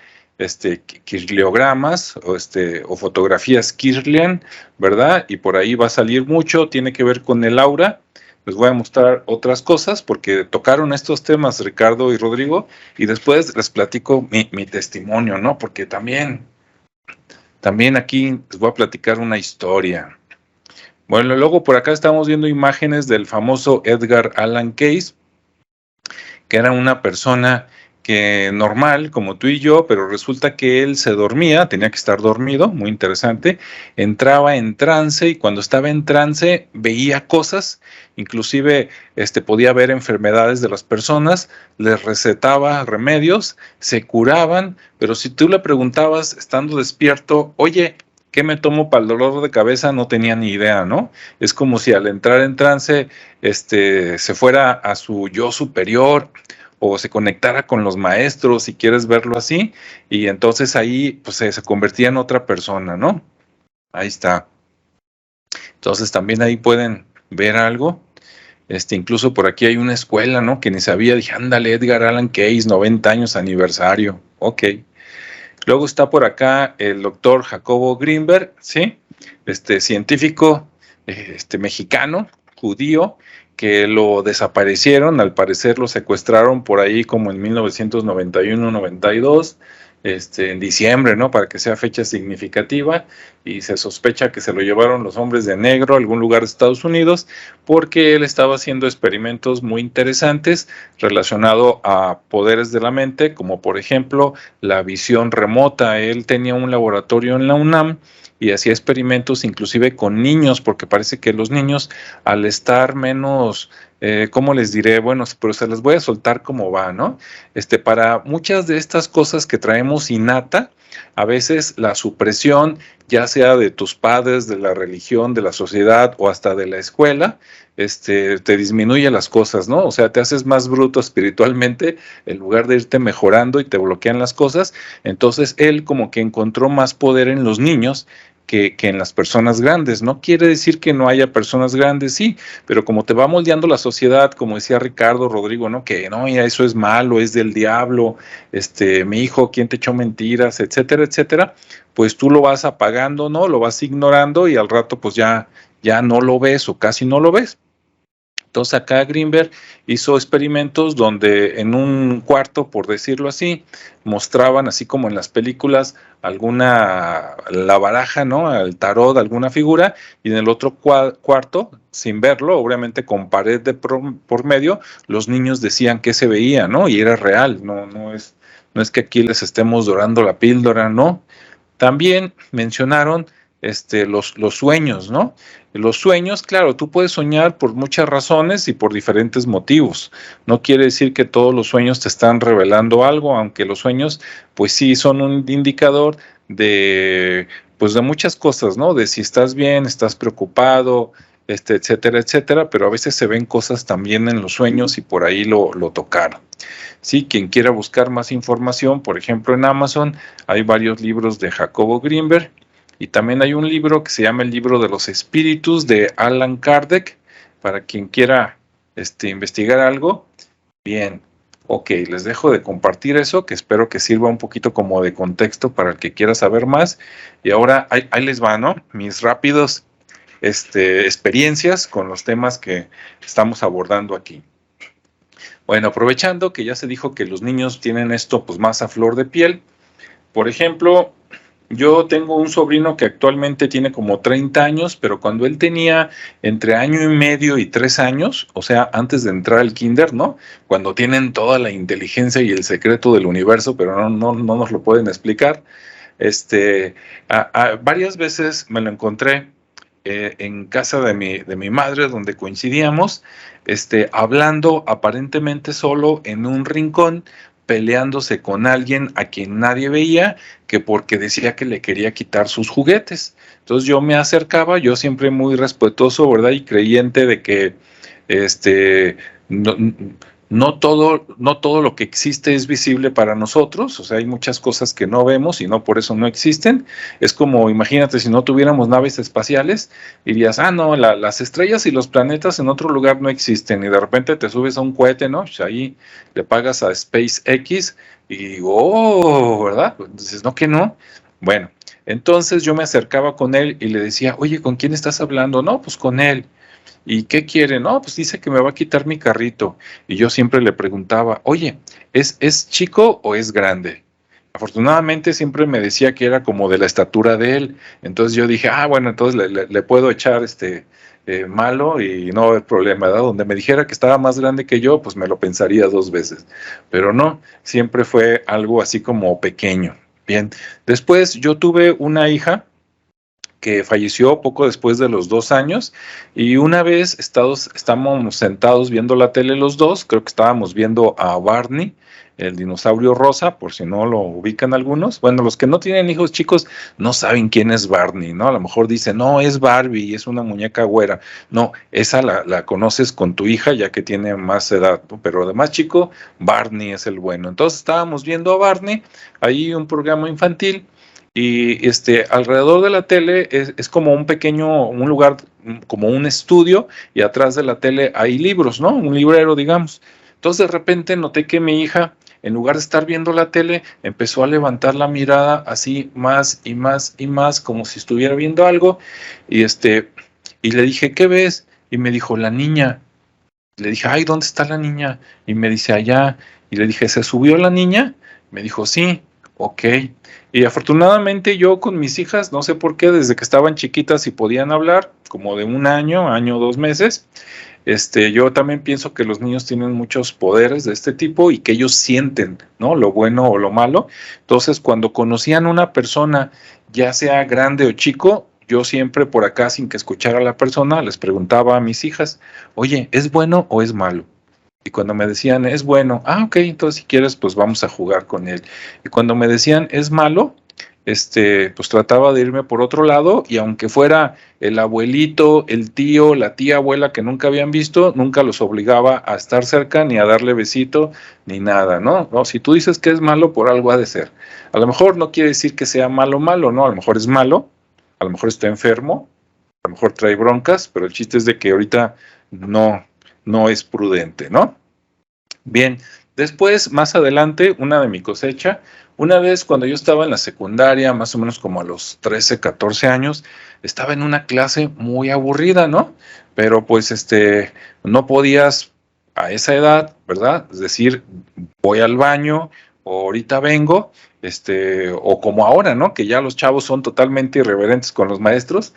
kirliogramas o fotografías Kirlian, ¿verdad? Y por ahí va a salir mucho, tiene que ver con el aura. Les voy a mostrar otras cosas porque tocaron estos temas Ricardo y Rodrigo y después les platico mi testimonio, ¿no? Porque también aquí les voy a platicar una historia. Bueno, luego por acá estamos viendo imágenes del famoso Edgar Allan Cayce, que era una persona que normal, como tú y yo, pero resulta que él se dormía, tenía que estar dormido, muy interesante, entraba en trance y cuando estaba en trance veía cosas, inclusive podía ver enfermedades de las personas, les recetaba remedios, se curaban, pero si tú le preguntabas estando despierto, oye, ¿qué me tomo para el dolor de cabeza? No tenía ni idea, ¿no? Es como si al entrar en trance, se fuera a su yo superior o se conectara con los maestros, si quieres verlo así, y entonces ahí pues se convertía en otra persona, ¿no? Ahí está. Entonces también ahí pueden ver algo. Incluso por aquí hay una escuela, ¿no? Que ni sabía, dije, ándale, Edgar Allan Cayce, 90 años aniversario. Ok. Luego está por acá el doctor Jacobo Greenberg, ¿sí? Científico mexicano, judío, que lo desaparecieron, al parecer lo secuestraron por ahí como en 1991-92, en diciembre, ¿no? Para que sea fecha significativa, y se sospecha que se lo llevaron los hombres de negro a algún lugar de Estados Unidos, porque él estaba haciendo experimentos muy interesantes relacionados a poderes de la mente, como por ejemplo la visión remota. Él tenía un laboratorio en la UNAM y hacía experimentos inclusive con niños, porque parece que los niños al estar menos, ¿cómo les diré? Bueno, pero se las voy a soltar como va, ¿no? Para muchas de estas cosas que traemos innata, a veces la supresión, ya sea de tus padres, de la religión, de la sociedad o hasta de la escuela, te disminuye las cosas, ¿no? O sea, te haces más bruto espiritualmente en lugar de irte mejorando y te bloquean las cosas. Entonces, él como que encontró más poder en los niños que en las personas grandes. No quiere decir que no haya personas grandes, sí, pero como te va moldeando la sociedad, como decía Ricardo, Rodrigo, ¿no? Que no, ya eso es malo, es del diablo, mi hijo, ¿quién te echó mentiras, etcétera, etcétera? Pues tú lo vas apagando, ¿no? Lo vas ignorando y al rato pues ya no lo ves o casi no lo ves. Entonces acá Greenberg hizo experimentos donde en un cuarto, por decirlo así, mostraban, así como en las películas, la baraja, ¿no? El tarot, alguna figura, y en el otro cuarto, sin verlo, obviamente con pared por medio, los niños decían que se veía, ¿no? Y era real, no es que aquí les estemos dorando la píldora, ¿no? También mencionaron los sueños, ¿no? Los sueños, claro, tú puedes soñar por muchas razones y por diferentes motivos. No quiere decir que todos los sueños te están revelando algo, aunque los sueños, pues sí, son un indicador pues de muchas cosas, ¿no? De si estás bien, estás preocupado, etcétera, etcétera, pero a veces se ven cosas también en los sueños y por ahí lo tocaron. Sí, quien quiera buscar más información, por ejemplo, en Amazon hay varios libros de Jacobo Greenberg. Y también hay un libro que se llama El libro de los espíritus de Allan Kardec, para quien quiera investigar algo. Bien, ok, les dejo de compartir eso, que espero que sirva un poquito como de contexto para el que quiera saber más. Y ahora ahí les va, ¿no? Mis rápidos experiencias con los temas que estamos abordando aquí. Bueno, aprovechando que ya se dijo que los niños tienen esto pues más a flor de piel. Por ejemplo, yo tengo un sobrino que actualmente tiene como 30 años, pero cuando él tenía entre año y medio y 3 años, o sea, antes de entrar al kinder, ¿no? Cuando tienen toda la inteligencia y el secreto del universo, pero no nos lo pueden explicar. Varias veces me lo encontré en casa de mi madre, donde coincidíamos, hablando aparentemente solo en un rincón, peleándose con alguien a quien nadie veía, que porque decía que le quería quitar sus juguetes. Entonces yo me acercaba, yo siempre muy respetuoso, ¿verdad? Y creyente de que no, no todo lo que existe es visible para nosotros, o sea, hay muchas cosas que no vemos y no por eso no existen. Es como, imagínate, si no tuviéramos naves espaciales, dirías, no, las estrellas y los planetas en otro lugar no existen, y de repente te subes a un cohete, ¿no? Pues ahí le pagas a SpaceX y digo, oh, ¿verdad? Pues dices, no, que no. Bueno, entonces yo me acercaba con él y le decía, oye, ¿con quién estás hablando? No, pues con él. ¿Y qué quiere? No, pues dice que me va a quitar mi carrito. Y yo siempre le preguntaba, oye, ¿es chico o es grande? Afortunadamente siempre me decía que era como de la estatura de él. Entonces yo dije, bueno, entonces le puedo echar malo y no hay problema, ¿verdad? Donde me dijera que estaba más grande que yo, pues me lo pensaría 2 veces. Pero no, siempre fue algo así como pequeño. Bien, después yo tuve una hija que falleció poco después de los 2 años, y una vez estábamos sentados viendo la tele los dos, creo que estábamos viendo a Barney, el dinosaurio rosa, por si no lo ubican algunos. Bueno, los que no tienen hijos chicos no saben quién es Barney, ¿no? A lo mejor dicen, no, es Barbie, es una muñeca güera. No, esa la conoces con tu hija ya que tiene más edad, ¿no? Pero además, chico, Barney es el bueno. Entonces estábamos viendo a Barney, ahí un programa infantil, y alrededor de la tele es como un lugar, como un estudio, y atrás de la tele hay libros, ¿no? Un librero, digamos. Entonces de repente noté que mi hija, en lugar de estar viendo la tele, empezó a levantar la mirada así más y más y más, como si estuviera viendo algo, y y le dije, ¿qué ves? Y me dijo, la niña. Le dije, ay, ¿dónde está la niña? Y me dice, allá. Y le dije, ¿se subió la niña? Me dijo, sí. Ok. Y afortunadamente yo con mis hijas, no sé por qué, desde que estaban chiquitas y podían hablar, como de 1 año, 2 meses, yo también pienso que los niños tienen muchos poderes de este tipo y que ellos sienten, ¿no? Lo bueno o lo malo. Entonces, cuando conocían a una persona, ya sea grande o chico, yo siempre por acá, sin que escuchara a la persona, les preguntaba a mis hijas, oye, ¿es bueno o es malo? Y cuando me decían, es bueno, ok, entonces si quieres, pues vamos a jugar con él. Y cuando me decían, es malo, pues trataba de irme por otro lado, y aunque fuera el abuelito, el tío, la tía, abuela que nunca habían visto, nunca los obligaba a estar cerca, ni a darle besito, ni nada, ¿no? No, si tú dices que es malo, por algo ha de ser. A lo mejor no quiere decir que sea malo, ¿no? A lo mejor es malo, a lo mejor está enfermo, a lo mejor trae broncas, pero el chiste es de que ahorita no es prudente, ¿no? Bien, después, más adelante, una de mi cosecha, una vez cuando yo estaba en la secundaria, más o menos como a los 13, 14 años, estaba en una clase muy aburrida, ¿no? Pero pues no podías a esa edad, ¿verdad? Es decir, voy al baño o ahorita vengo, o como ahora, ¿no? Que ya los chavos son totalmente irreverentes con los maestros,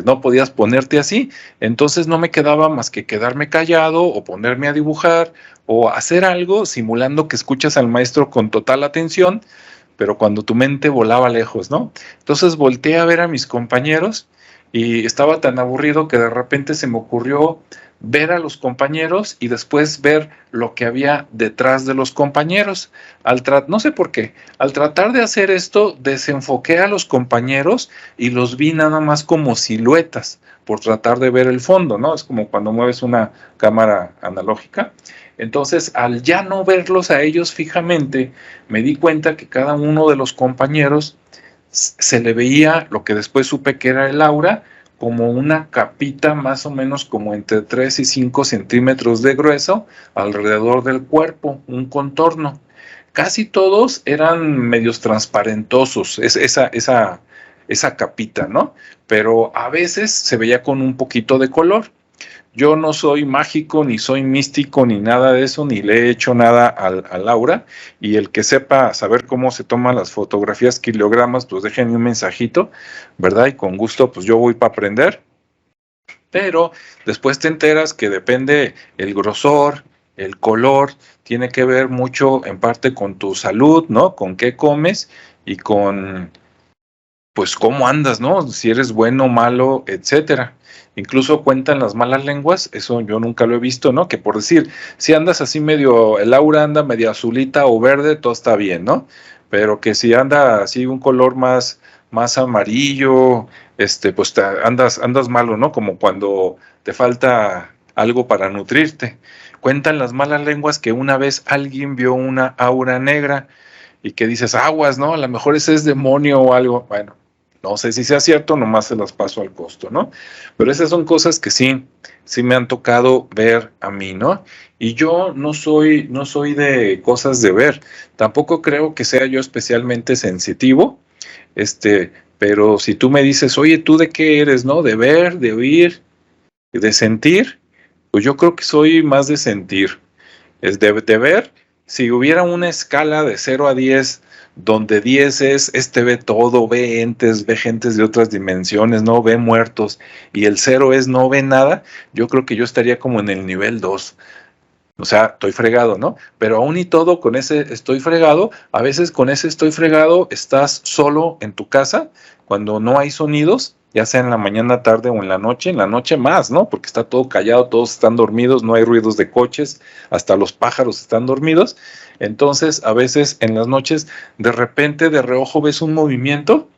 no podías ponerte así. Entonces no me quedaba más que quedarme callado o ponerme a dibujar o hacer algo simulando que escuchas al maestro con total atención, pero cuando tu mente volaba lejos, ¿no? Entonces volteé a ver a mis compañeros y estaba tan aburrido que de repente se me ocurrió ver a los compañeros y después ver lo que había detrás de los compañeros. No sé por qué, al tratar de hacer esto, desenfoqué a los compañeros y los vi nada más como siluetas, por tratar de ver el fondo, ¿no? Es como cuando mueves una cámara analógica. Entonces, al ya no verlos a ellos fijamente, me di cuenta que cada uno de los compañeros se le veía lo que después supe que era el aura, como una capita más o menos como entre 3 y 5 centímetros de grueso alrededor del cuerpo, un contorno. Casi todos eran medios transparentosos, esa capita, ¿no? Pero a veces se veía con un poquito de color. Yo no soy mágico, ni soy místico, ni nada de eso, ni le he hecho nada a Laura. Y el que sepa saber cómo se toman las fotografías kilogramas, pues déjenme un mensajito, ¿verdad? Y con gusto, pues yo voy para aprender. Pero después te enteras que depende el grosor, el color, tiene que ver mucho en parte con tu salud, ¿no? Con qué comes y con, pues, cómo andas, ¿no? Si eres bueno, malo, etcétera. Incluso cuentan las malas lenguas, eso yo nunca lo he visto, ¿no? Que por decir, si andas así medio, el aura anda medio azulita o verde, todo está bien, ¿no? Pero que si anda así un color más amarillo, pues andas malo, ¿no? Como cuando te falta algo para nutrirte. Cuentan las malas lenguas que una vez alguien vio una aura negra y que dices, aguas, ¿no? A lo mejor ese es demonio o algo. Bueno, no sé si sea cierto, nomás se las paso al costo, ¿no? Pero esas son cosas que sí me han tocado ver a mí, ¿no? Y yo no soy de cosas de ver. Tampoco creo que sea yo especialmente sensitivo, pero si tú me dices, oye, ¿tú de qué eres, no? ¿De ver, de oír, de sentir? Pues yo creo que soy más de sentir. Es de ver, si hubiera una escala de 0 a 10, donde 10 es, ve todo, ve entes, ve gentes de otras dimensiones, no ve muertos, y el 0 es no ve nada, yo creo que yo estaría como en el nivel 2. O sea, estoy fregado, ¿no? Pero aún y todo, con ese estoy fregado, a veces con ese estoy fregado estás solo en tu casa, cuando no hay sonidos, ya sea en la mañana, tarde o en la noche más, ¿no? Porque está todo callado, todos están dormidos, no hay ruidos de coches, hasta los pájaros están dormidos. Entonces, a veces en las noches, de repente, de reojo ves un movimiento,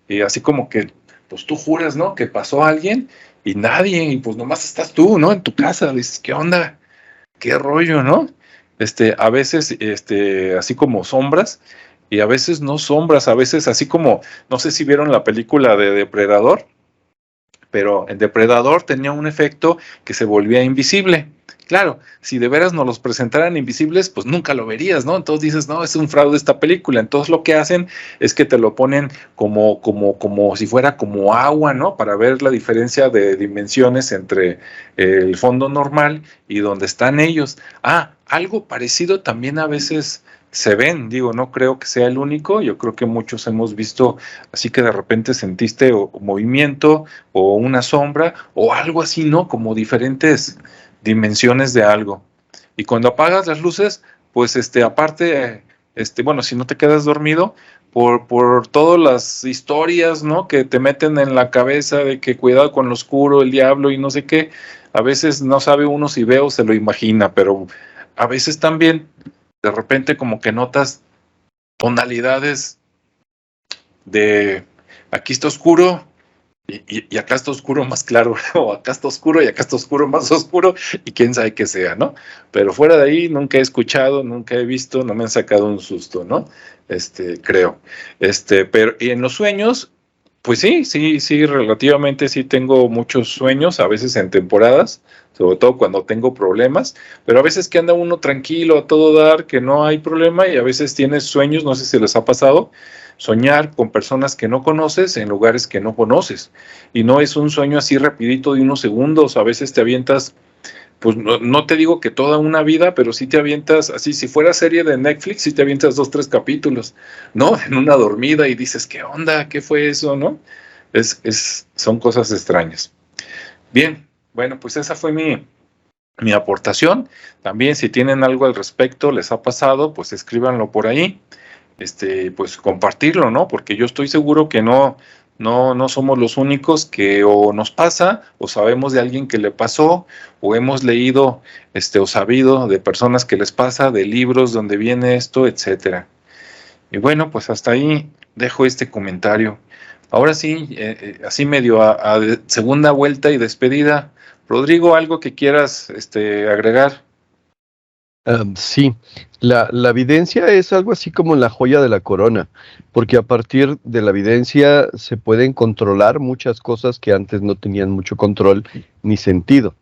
y así como que, pues tú juras, ¿no? Que pasó alguien y nadie, y pues nomás estás tú, ¿no? En tu casa, dices, ¿qué onda? ¿Qué rollo, no? A veces, así como sombras, y a veces no sombras, a veces así como, no sé si vieron la película de Depredador, pero el Depredador tenía un efecto que se volvía invisible. Claro, si de veras nos los presentaran invisibles, pues nunca lo verías, ¿no? Entonces dices, no, es un fraude esta película. Entonces lo que hacen es que te lo ponen como si fuera como agua, ¿no? Para ver la diferencia de dimensiones entre el fondo normal y donde están ellos. Ah, algo parecido también a veces se ven, digo, no creo que sea el único, yo creo que muchos hemos visto, así que de repente sentiste o movimiento o una sombra o algo así, ¿no? Como diferentes dimensiones de algo. Y cuando apagas las luces, pues aparte, bueno, si no te quedas dormido, por todas las historias, ¿no? Que te meten en la cabeza de que cuidado con lo oscuro, el diablo y no sé qué, a veces no sabe uno si ve o se lo imagina, pero a veces también, de repente como que notas tonalidades de aquí está oscuro, y acá está oscuro más claro, o acá está oscuro y acá está oscuro más oscuro, y quién sabe qué sea, ¿no? Pero fuera de ahí nunca he escuchado, nunca he visto, no me han sacado un susto, ¿no? Creo. Pero y en los sueños, pues sí, relativamente sí tengo muchos sueños, a veces en temporadas, sobre todo cuando tengo problemas, pero a veces que anda uno tranquilo, a todo dar, que no hay problema, y a veces tienes sueños, no sé si les ha pasado, soñar con personas que no conoces en lugares que no conoces. Y no es un sueño así rapidito de unos segundos, a veces te avientas, pues no te digo que toda una vida, pero sí te avientas, así si fuera serie de Netflix, sí te avientas 2, 3 capítulos, ¿no? En una dormida y dices, ¿qué onda? ¿Qué fue eso? ¿No? Son cosas extrañas. Bien, bueno, pues esa fue mi aportación. También si tienen algo al respecto, les ha pasado, pues escríbanlo por ahí. Pues compartirlo, ¿no? Porque yo estoy seguro que no somos los únicos que o nos pasa, o sabemos de alguien que le pasó, o hemos leído, o sabido de personas que les pasa, de libros donde viene esto, etcétera. Y bueno, pues hasta ahí dejo este comentario. Ahora sí, así medio a segunda vuelta y despedida. Rodrigo, ¿algo que quieras agregar? Sí, la evidencia es algo así como la joya de la corona, porque a partir de la evidencia se pueden controlar muchas cosas que antes no tenían mucho control ni sentido,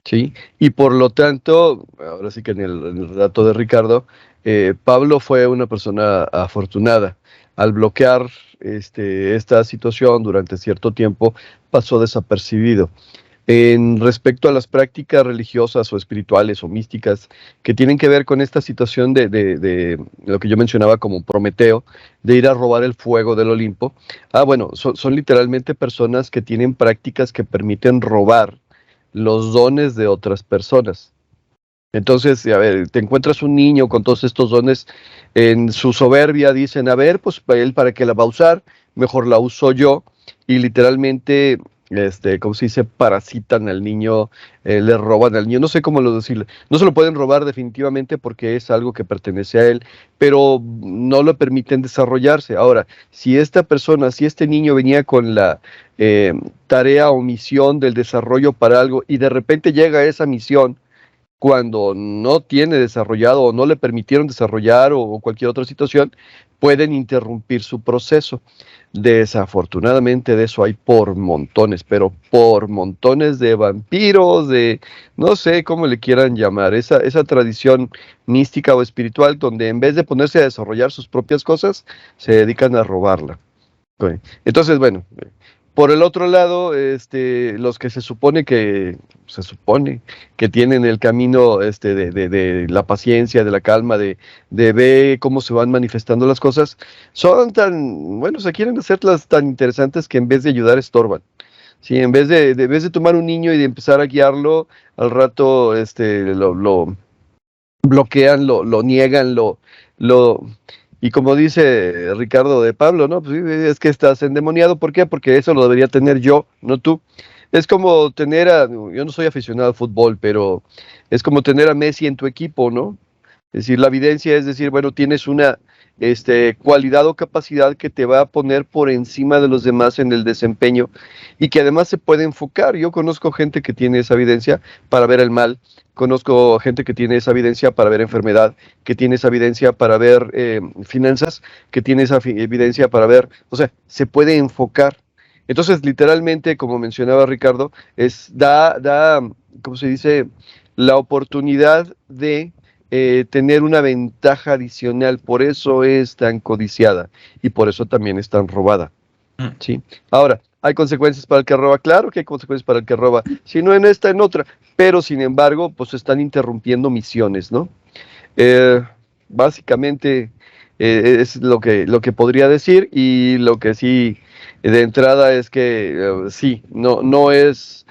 ¿sí? Y por lo tanto, ahora sí que en el relato de Ricardo, Pablo fue una persona afortunada. Al bloquear esta situación durante cierto tiempo, pasó desapercibido. En respecto a las prácticas religiosas o espirituales o místicas que tienen que ver con esta situación de lo que yo mencionaba como Prometeo, de ir a robar el fuego del Olimpo, bueno, son literalmente personas que tienen prácticas que permiten robar los dones de otras personas. Entonces, a ver, te encuentras un niño con todos estos dones, en su soberbia dicen, a ver, pues él para qué la va a usar, mejor la uso yo, y literalmente, ¿cómo se dice? Parasitan al niño, le roban al niño, no sé cómo lo decirle, no se lo pueden robar definitivamente porque es algo que pertenece a él, pero no lo permiten desarrollarse. Ahora, si esta persona, si este niño venía con la eh, tarea o misión del desarrollo para algo y de repente llega a esa misión, cuando no tiene desarrollado o no le permitieron desarrollar o cualquier otra situación, pueden interrumpir su proceso. Desafortunadamente de eso hay por montones, pero por montones de vampiros, de no sé cómo le quieran llamar, esa tradición mística o espiritual donde en vez de ponerse a desarrollar sus propias cosas, se dedican a robarla. Ok. Entonces, bueno, por el otro lado, los que se supone que tienen el camino de la paciencia, de la calma, de ver cómo se van manifestando las cosas, son tan, bueno, se quieren hacerlas tan interesantes que en vez de ayudar estorban. Sí, en vez de tomar un niño y de empezar a guiarlo, al rato lo bloquean, lo niegan, lo, y como dice Ricardo de Pablo, ¿no? Pues sí, es que estás endemoniado, ¿por qué? Porque eso lo debería tener yo, no tú. Es como yo no soy aficionado al fútbol, pero es como tener a Messi en tu equipo, ¿no? Es decir, la evidencia es decir, bueno, tienes una cualidad o capacidad que te va a poner por encima de los demás en el desempeño y que además se puede enfocar. Yo conozco gente que tiene esa evidencia para ver el mal, conozco gente que tiene esa evidencia para ver enfermedad, que tiene esa evidencia para ver finanzas, que tiene esa evidencia para ver, o sea, se puede enfocar. Entonces, literalmente, como mencionaba Ricardo, ¿cómo se dice? La oportunidad de tener una ventaja adicional, por eso es tan codiciada y por eso también es tan robada, Mm. ¿sí? Ahora, ¿hay consecuencias para el que roba? Claro que hay consecuencias para el que roba, si no en esta, en otra, pero sin embargo, pues están interrumpiendo misiones, ¿no? Eh, Básicamente es lo que podría decir y lo que sí de entrada es que sí, no es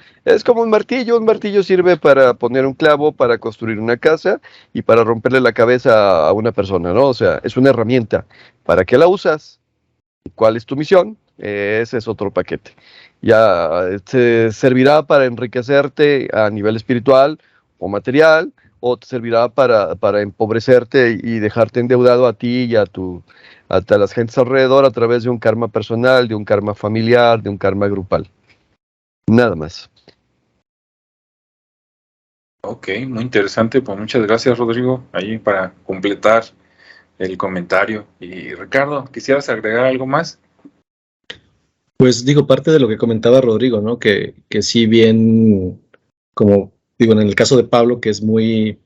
como un martillo sirve para poner un clavo, para construir una casa y para romperle la cabeza a una persona, ¿no? O sea, es una herramienta. ¿Para qué la usas? ¿Cuál es tu misión? Ese es otro paquete. Ya te servirá para enriquecerte a nivel espiritual o material, o te servirá para empobrecerte y dejarte endeudado a ti y a las gentes alrededor a través de un karma personal, de un karma familiar, de un karma grupal. Nada más. Ok, muy interesante. Pues muchas gracias, Rodrigo, ahí para completar el comentario. Y Ricardo, ¿quisieras agregar algo más? Pues digo, parte de lo que comentaba Rodrigo, ¿no? Que sí bien, como digo, en el caso de Pablo, que es muy,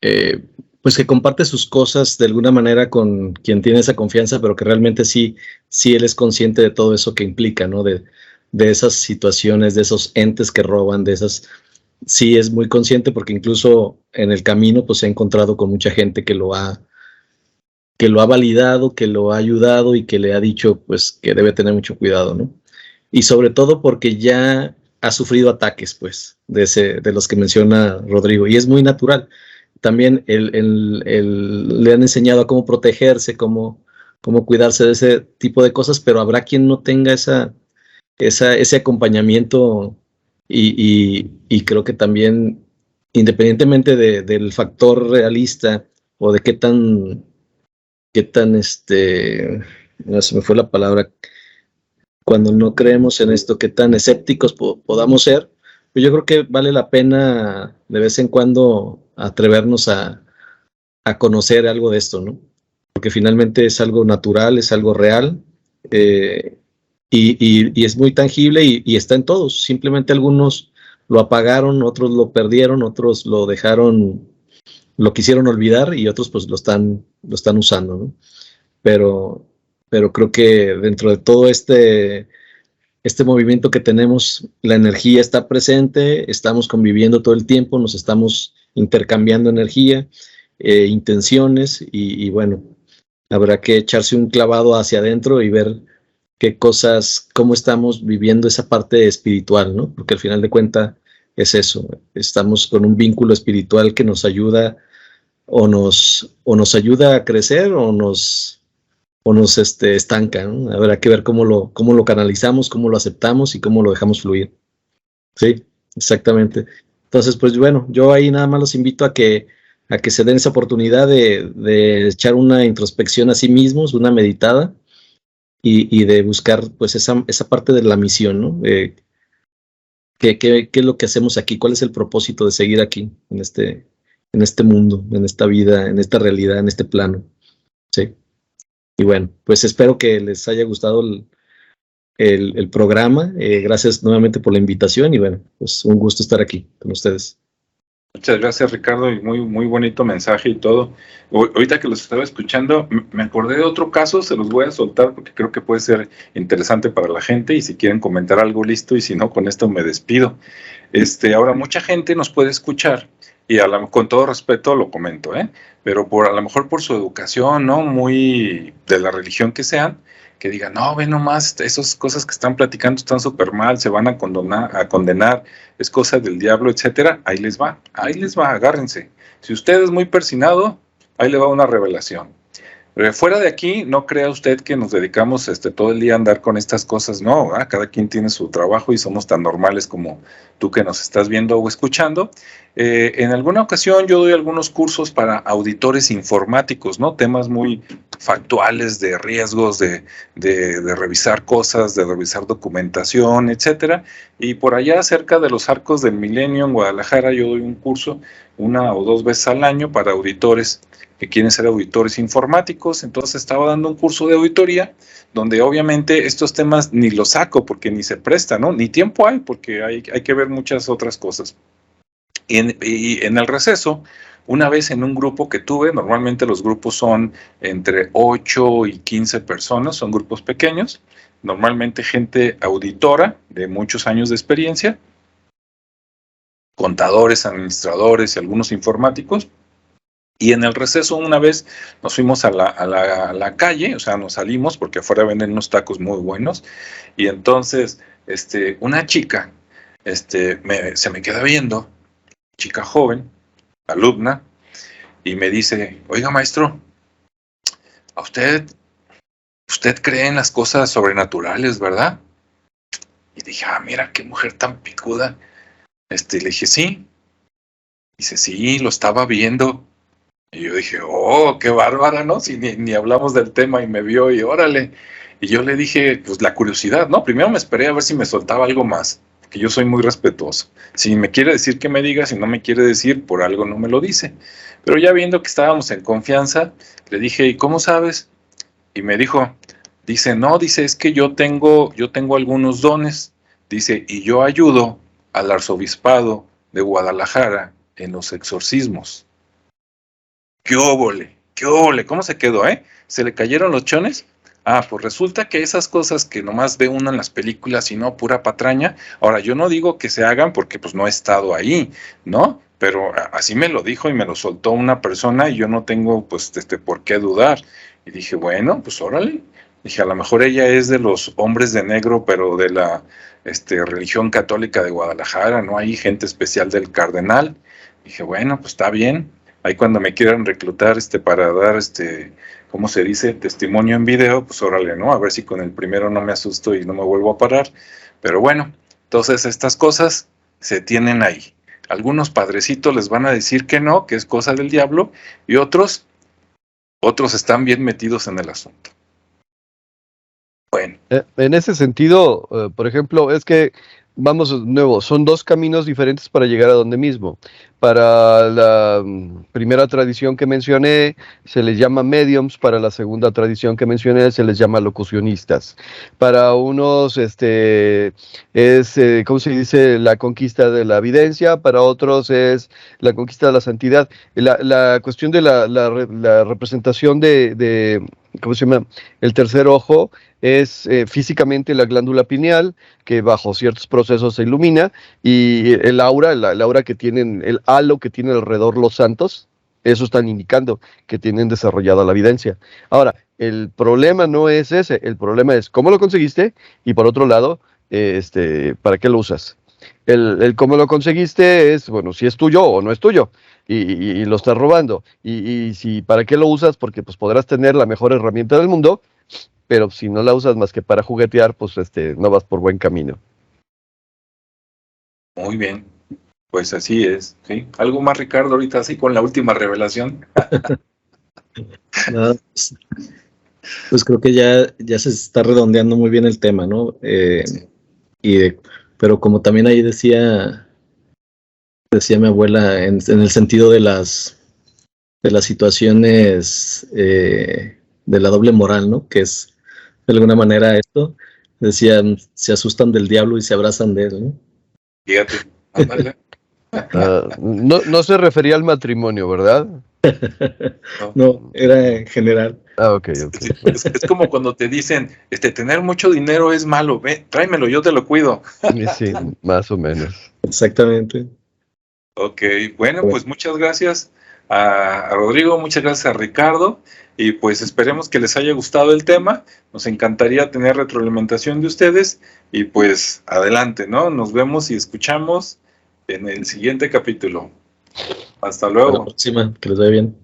eh, pues que comparte sus cosas de alguna manera con quien tiene esa confianza, pero que realmente sí él es consciente de todo eso que implica, ¿no? De esas situaciones, de esos entes que roban, de esas, sí es muy consciente porque incluso en el camino pues se ha encontrado con mucha gente que lo ha validado, que lo ha ayudado y que le ha dicho pues que debe tener mucho cuidado, ¿no? Y sobre todo porque ya ha sufrido ataques, pues, de los que menciona Rodrigo, y es muy natural. También le han enseñado a cómo protegerse, cómo cuidarse de ese tipo de cosas, pero habrá quien no tenga ese acompañamiento y creo que también, independientemente del factor realista o de qué tan, no se me fue la palabra, cuando no creemos en esto, qué tan escépticos podamos ser, pues yo creo que vale la pena de vez en cuando atrevernos a conocer algo de esto, ¿no? Porque finalmente es algo natural, es algo real, y es muy tangible y está en todos. Simplemente algunos lo apagaron, otros lo perdieron, otros lo dejaron, lo quisieron olvidar y otros pues lo están usando, ¿no? Pero creo que dentro de todo este movimiento que tenemos, la energía está presente, estamos conviviendo todo el tiempo, nos estamos intercambiando energía, intenciones y bueno, habrá que echarse un clavado hacia adentro y ver qué cosas, cómo estamos viviendo esa parte espiritual, ¿no? Porque al final de cuentas es eso, estamos con un vínculo espiritual que nos ayuda o nos ayuda a crecer o nos estanca, ¿no? Habrá que ver cómo lo canalizamos, cómo lo aceptamos y cómo lo dejamos fluir. Sí, exactamente. Entonces, pues bueno, yo ahí nada más los invito a que se den esa oportunidad de echar una introspección a sí mismos, una meditada, y de buscar pues esa parte de la misión, ¿no? ¿Qué es lo que hacemos aquí? ¿Cuál es el propósito de seguir aquí, en este mundo, en esta vida, en esta realidad, en este plano? Sí. Y bueno, pues espero que les haya gustado el programa. Gracias nuevamente por la invitación y bueno, pues un gusto estar aquí con ustedes. Muchas gracias, Ricardo, y muy bonito mensaje y todo. Ahorita que los estaba escuchando, me acordé de otro caso, se los voy a soltar porque creo que puede ser interesante para la gente y si quieren comentar algo, listo, y si no, con esto me despido. Ahora, mucha gente nos puede escuchar y con todo respeto lo comento, pero a lo mejor por su educación, ¿no? Muy de la religión que sean, que digan, no, ve nomás, esas cosas que están platicando están súper mal, se van a condenar, es cosa del diablo, etcétera. Ahí les va, agárrense. Si usted es muy persinado, ahí le va una revelación. Fuera de aquí, no crea usted que nos dedicamos todo el día a andar con estas cosas, no, cada quien tiene su trabajo y somos tan normales como tú que nos estás viendo o escuchando. En alguna ocasión yo doy algunos cursos para auditores informáticos, ¿no? Temas muy factuales de riesgos, de revisar cosas, de revisar documentación, etcétera. Y por allá, cerca de los Arcos del Milenio en Guadalajara, yo doy un curso 1 o 2 veces al año para auditores que quieren ser auditores informáticos. Entonces estaba dando un curso de auditoría donde obviamente estos temas ni los saco porque ni se presta, ¿no? Ni tiempo hay porque hay que ver muchas otras cosas. Y en el receso, una vez en un grupo que tuve, normalmente los grupos son entre 8 y 15 personas, son grupos pequeños, normalmente gente auditora de muchos años de experiencia, contadores, administradores y algunos informáticos. Y en el receso una vez nos fuimos a la calle, o sea, nos salimos porque afuera venden unos tacos muy buenos. Y entonces, una chica, se me queda viendo, chica joven, alumna, y me dice, oiga maestro, ¿a usted cree en las cosas sobrenaturales, verdad? Y dije, mira qué mujer tan picuda. Le dije, sí. Dice, sí, lo estaba viendo. Y yo dije, oh, qué bárbara, ¿no? Si ni hablamos del tema y me vio y órale. Y yo le dije, pues la curiosidad, ¿no? Primero me esperé a ver si me soltaba algo más, que yo soy muy respetuoso. Si me quiere decir que me diga, si no me quiere decir, por algo no me lo dice. Pero ya viendo que estábamos en confianza, le dije, ¿y cómo sabes? Y me dijo, dice, es que yo tengo algunos dones. Dice, y yo ayudo al arzobispado de Guadalajara en los exorcismos. ¿Qué óvole? ¿Cómo se quedó, ¿Se le cayeron los chones? Pues resulta que esas cosas que nomás ve uno en las películas y no pura patraña, ahora yo no digo que se hagan porque pues no he estado ahí, ¿no? Pero así me lo dijo y me lo soltó una persona y yo no tengo pues por qué dudar. Y dije, bueno, pues órale. Dije, a lo mejor ella es de los hombres de negro, pero de la religión católica de Guadalajara, ¿no? Hay gente especial del cardenal. Dije, bueno, pues está bien. Ahí cuando me quieran reclutar para dar ¿cómo se dice? Testimonio en video, pues órale, ¿no? A ver si con el primero no me asusto y no me vuelvo a parar. Pero bueno, entonces estas cosas se tienen ahí. Algunos padrecitos les van a decir que no, que es cosa del diablo, y otros están bien metidos en el asunto. Bueno. En ese sentido, por ejemplo, es que vamos de nuevo, son dos caminos diferentes para llegar a donde mismo. Para la primera tradición que mencioné se les llama mediums, para la segunda tradición que mencioné se les llama locucionistas. Para unos ¿cómo se dice? La conquista de la evidencia, para otros es la conquista de la santidad. La cuestión de la representación de, ¿cómo se llama? El tercer ojo es físicamente la glándula pineal, que bajo ciertos procesos se ilumina, y el aura, el aura que tienen, el halo que tienen alrededor los santos, eso están indicando que tienen desarrollada la evidencia. Ahora, el problema no es ese, el problema es cómo lo conseguiste, y por otro lado, ¿para qué lo usas? El cómo lo conseguiste es, bueno, si es tuyo o no es tuyo, y lo estás robando, y si para qué lo usas, porque pues podrás tener la mejor herramienta del mundo, pero si no la usas más que para juguetear, pues no vas por buen camino. Muy bien, pues así es, ¿sí? ¿Algo más, Ricardo, ahorita así con la última revelación? Nada, pues creo que ya se está redondeando muy bien el tema, ¿no? Pero como también ahí decía mi abuela, en el sentido de las situaciones de la doble moral, ¿no? Que es de alguna manera esto, decían, se asustan del diablo y se abrazan de él, ¿no? Fíjate, ándale. No se refería al matrimonio, ¿verdad? No, era en general. Ok. Es como cuando te dicen, tener mucho dinero es malo, ve, tráemelo, yo te lo cuido. Sí, más o menos. Exactamente. Ok, bueno, pues muchas gracias a Rodrigo, muchas gracias a Ricardo, y pues esperemos que les haya gustado el tema. Nos encantaría tener retroalimentación de ustedes, y pues adelante, ¿no? Nos vemos y escuchamos en el siguiente capítulo. Hasta luego. Hasta la próxima, que les vaya bien.